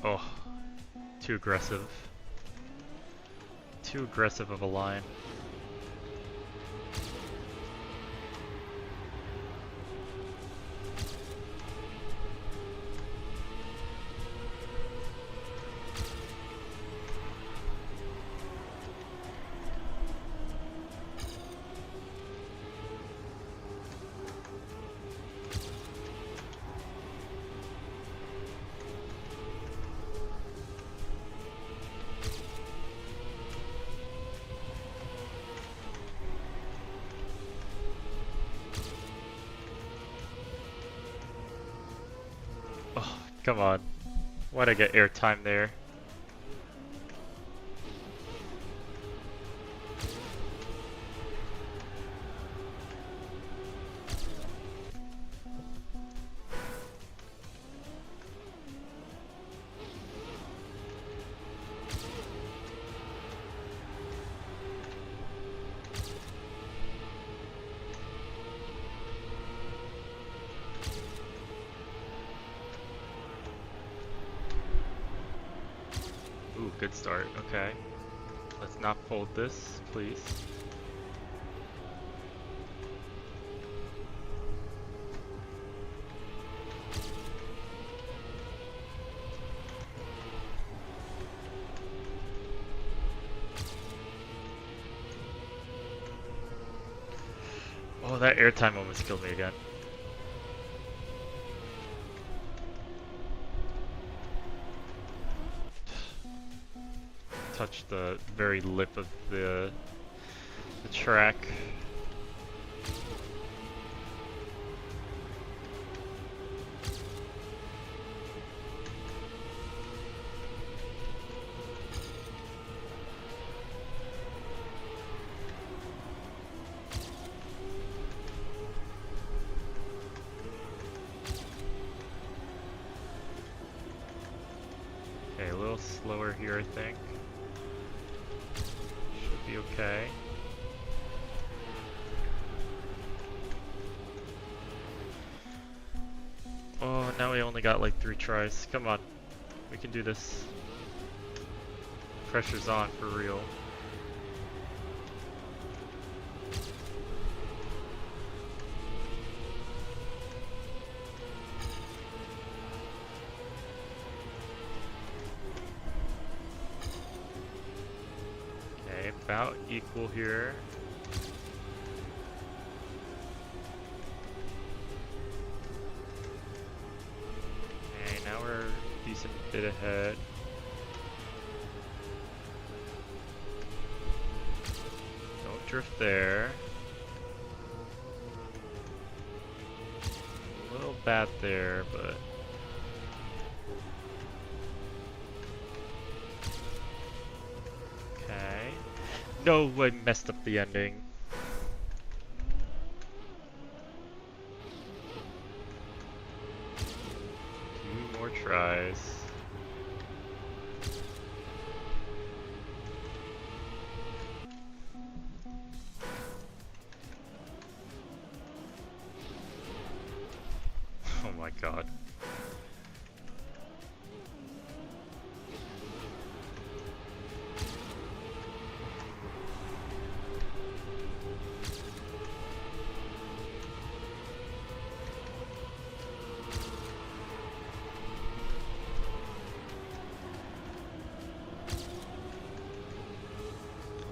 Oh, too aggressive. Too aggressive of a line. Oh, come on. Why'd I get airtime there? good start. Okay. Let's not fold this, please. Oh, that airtime almost killed me again. Touched the very lip of the track. Okay, a little slower here, I think. Should be okay. Oh, now we only got like 3 tries. Come on. We can do this. Pressure's on for real. Okay, about equal here. Okay, now we're a decent bit ahead. Don't drift there. A little bad there, but... Okay. No, I messed up the ending. Two more tries. Oh my god.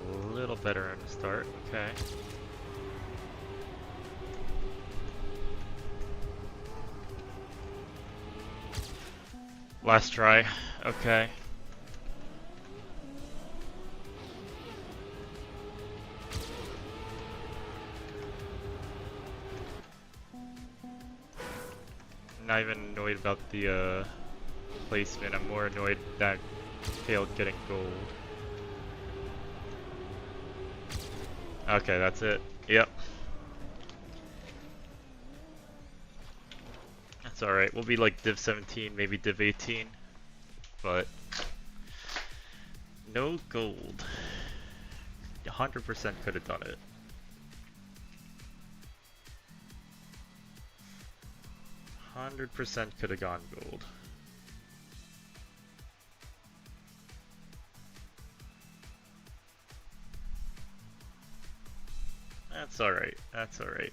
A little better on the start, okay. Last try, okay. I'm not even annoyed about the placement, I'm more annoyed that I failed getting gold. Okay, that's it. Yep. That's alright. We'll be like Div 17, maybe Div 18. But no gold. 100% could have done it. 100% could have gone gold. That's alright. That's alright.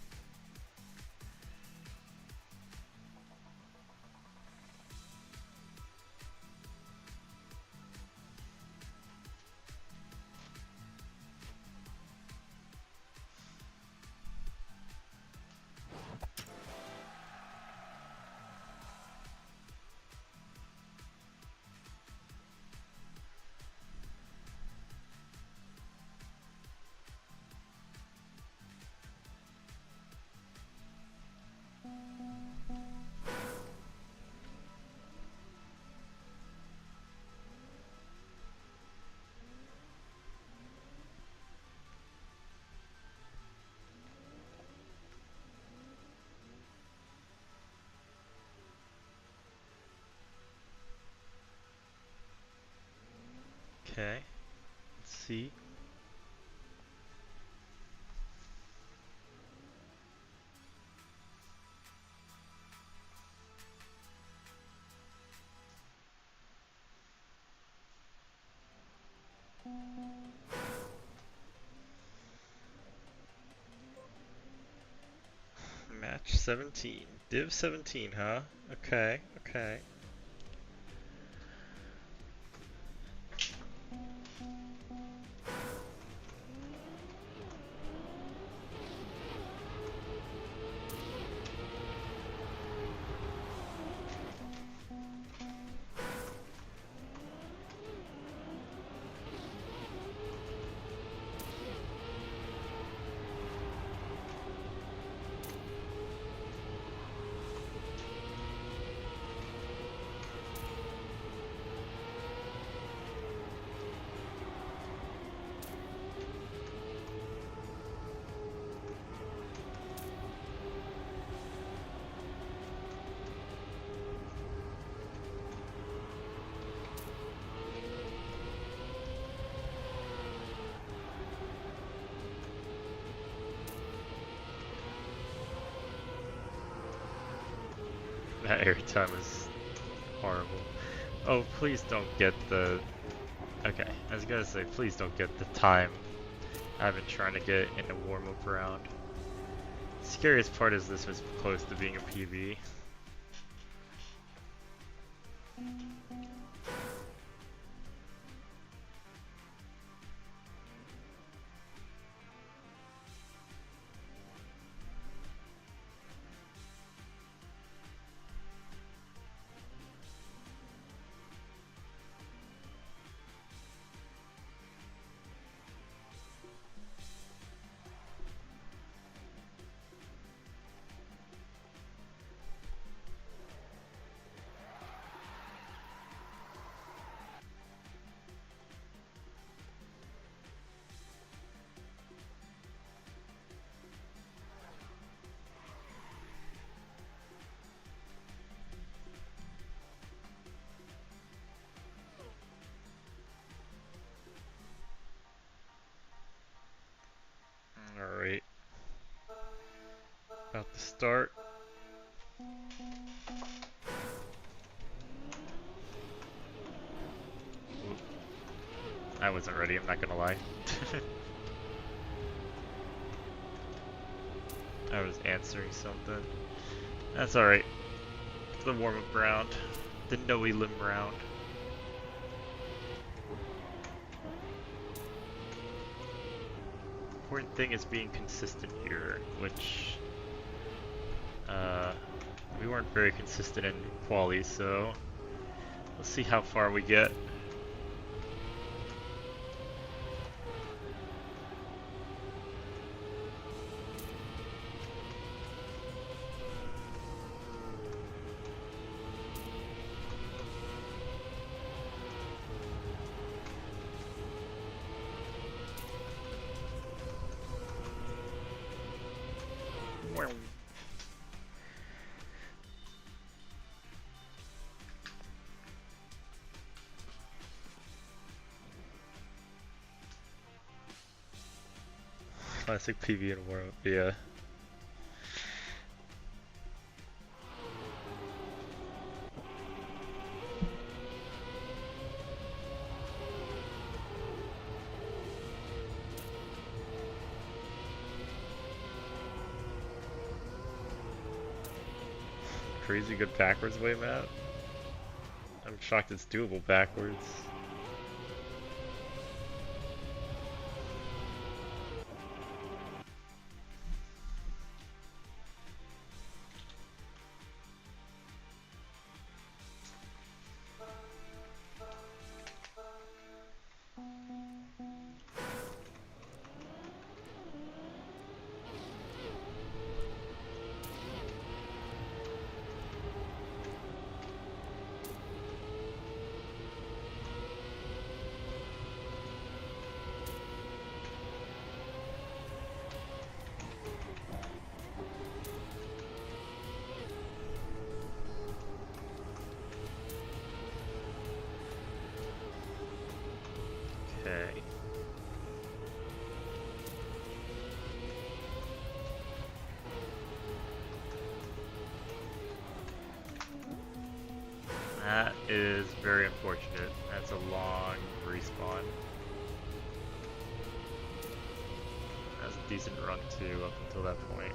Okay, let's see. 17. Div 17, huh? Okay, okay. That air time is horrible. Oh, please don't get the... Okay, I was gonna say, please don't get the time I've been trying to get in the warm-up round. The scariest part is this was close to being a PB. Alright. About to start. Oop. I wasn't ready, I'm not gonna lie. I was answering something. That's alright. The warm-up round. The Noe Lim round. Important thing is being consistent here, which we weren't very consistent in quali, so let's see how far we get. Classic PV and warm-up, yeah. Crazy good backwards way map. I'm shocked it's doable backwards. Okay. That is very unfortunate. That's a long respawn. That's a decent run too up until that point.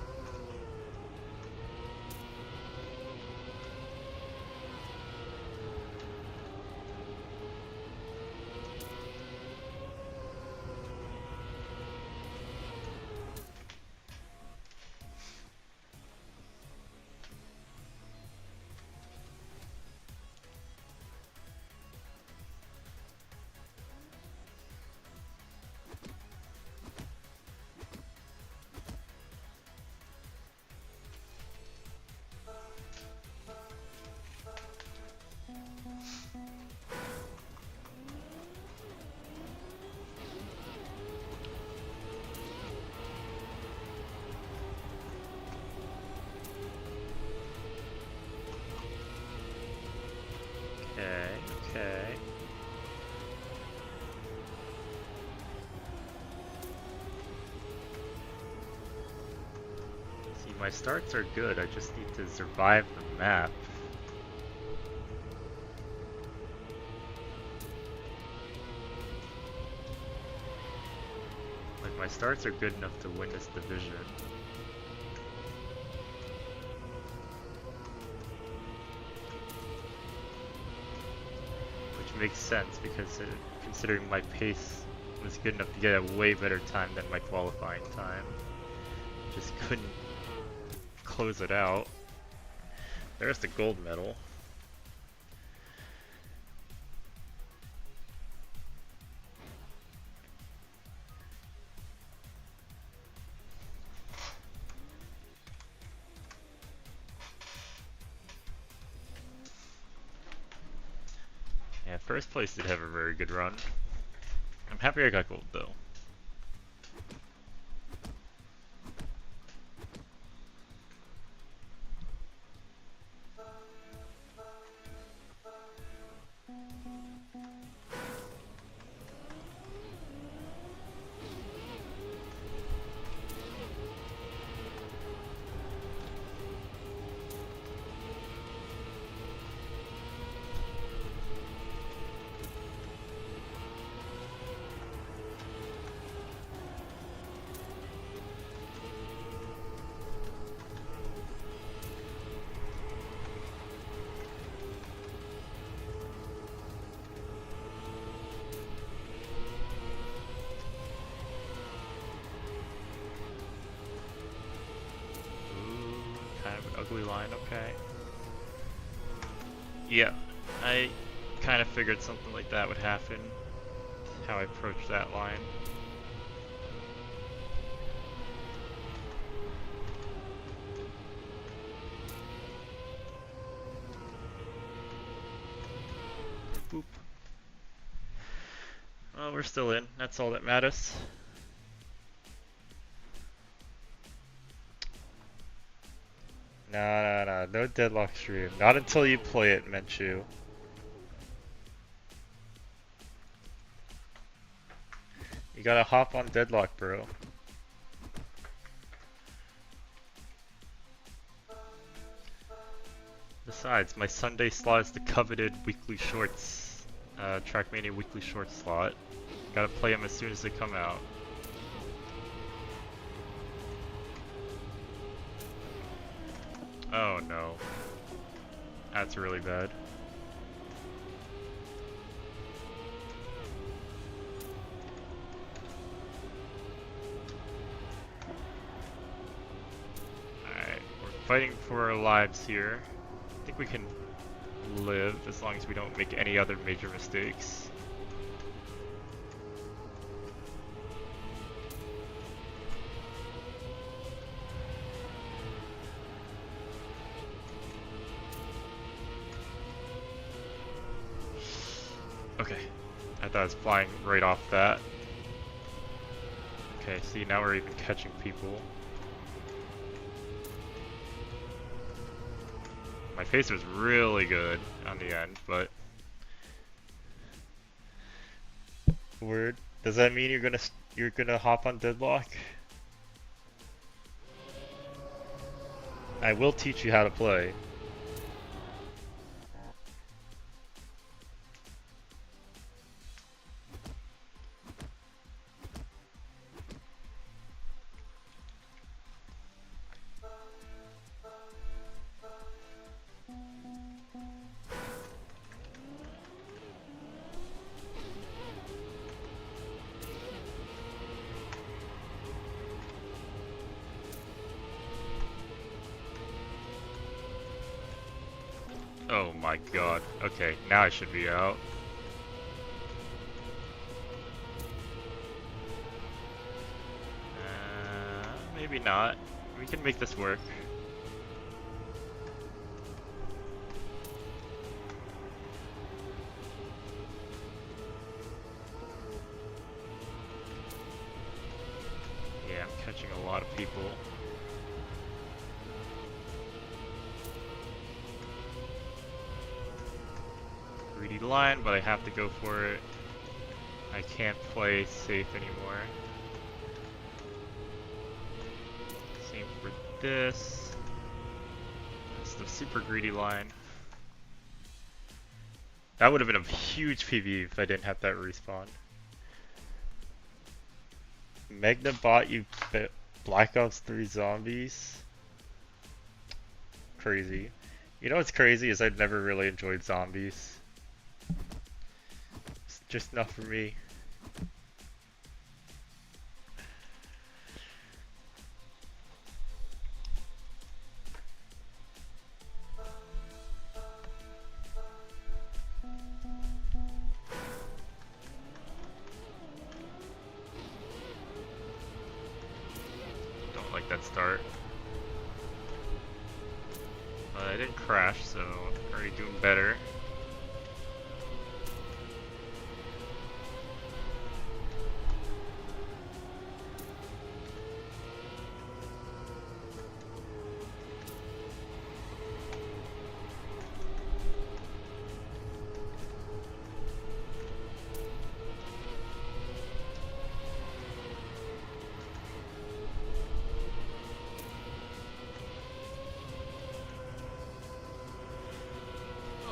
Okay, okay. See, my starts are good, I just need to survive the map. Like, my starts are good enough to win this division. Which makes sense, because considering my pace was good enough to get a way better time than my qualifying time. Just couldn't close it out. There's the gold medal. Yeah, first place did have a very good run. I'm happy I got gold though. Kind of an ugly line, okay. Yeah, I kind of figured something like that would happen. How I approached that line. Boop. Well, we're still in. That's all that matters. No, no deadlock stream. Not until you play it, Menchu. You gotta hop on deadlock, bro. Besides, my Sunday slot is the coveted weekly shorts, Trackmania weekly shorts slot. Gotta play them as soon as they come out. Oh no. That's really bad. Alright, we're fighting for our lives here. I think we can live as long as we don't make any other major mistakes. Okay, I thought I was flying right off that. Okay, see, now we're even catching people. My pace was really good on the end, but... Word. Does that mean you're gonna hop on deadlock? I will teach you how to play. Oh my god. Okay, now I should be out. Maybe not. We can make this work. people. Greedy line, but I have to go for it. I can't play safe anymore. Same for this. That's the super greedy line. That would have been a huge PB if I didn't have that respawn. Magna bought you Black Ops 3 zombies? Crazy. You know what's crazy is I've never really enjoyed zombies. It's just not for me. Don't like that start. I didn't crash, so already doing better.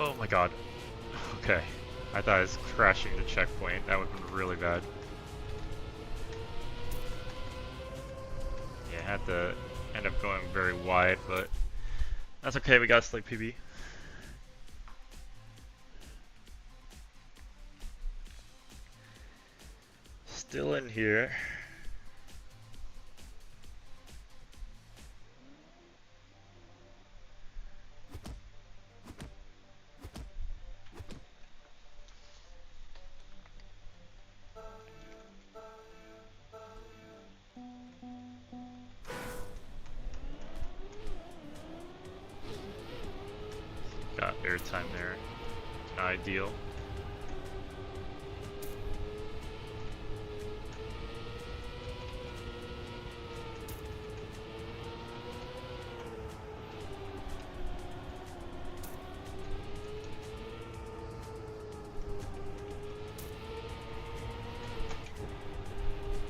Oh my god. Okay. I thought I was crashing the checkpoint. That would have been really bad. Yeah, I had to end up going very wide, but that's okay, we got a slight PB. Still in here. Got airtime there. Not ideal.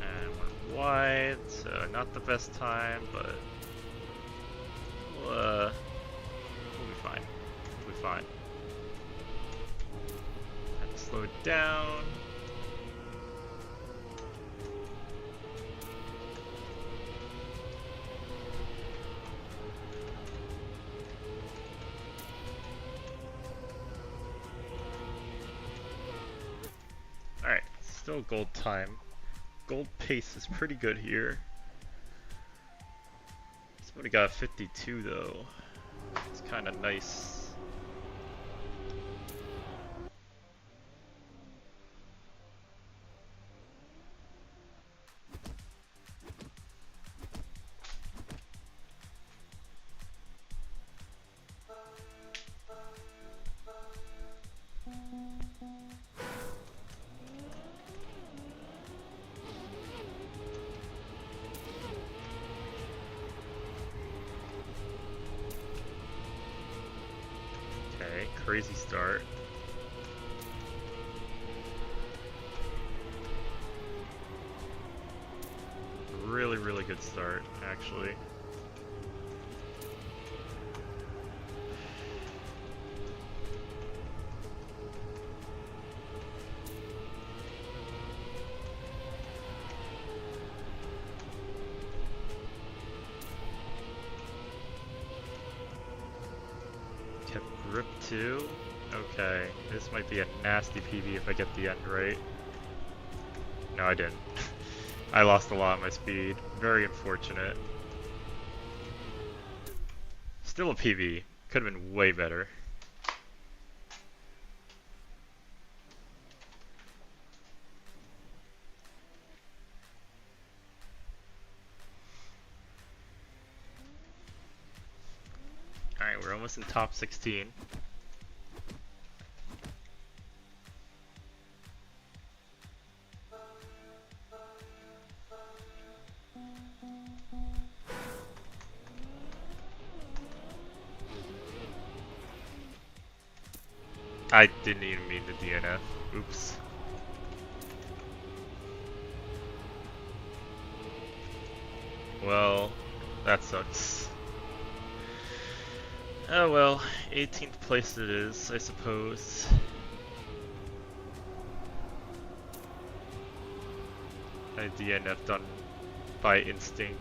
And went wide, so not the best time, but we'll be fine. We'll be fine. Had to slow it down. Alright, still gold time. Gold pace is pretty good here. Somebody got a 52 though. It's kind of nice. Okay, crazy start. Really, really good start, actually. Kept grip 2. Okay, this might be a nasty PB if I get the end right. No, I didn't. I lost a lot of my speed. Very unfortunate. Still a PB. Could have been way better. Alright, we're almost in top 16. I didn't even mean to DNF. Oops. Well, that sucks. Oh well, 18th place it is, I suppose. I DNF'd on by instinct.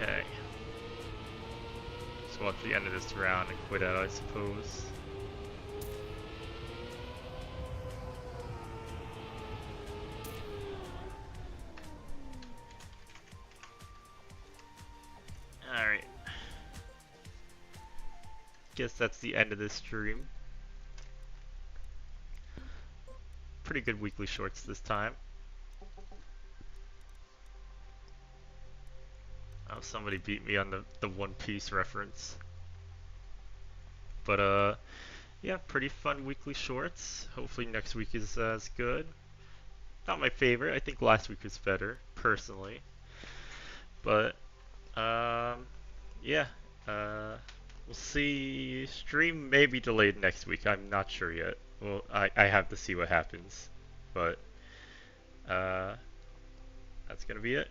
Okay. So at the end of this round and quit out, I suppose. Alright. Guess that's the end of this stream. Pretty good weekly shorts this time. Oh, somebody beat me on the One Piece reference. But yeah, pretty fun weekly shorts. Hopefully next week is as good. Not my favorite. I think last week was better, personally. But yeah. We'll see. Stream may be delayed next week. I'm not sure yet. Well, I have to see what happens. But that's gonna be it.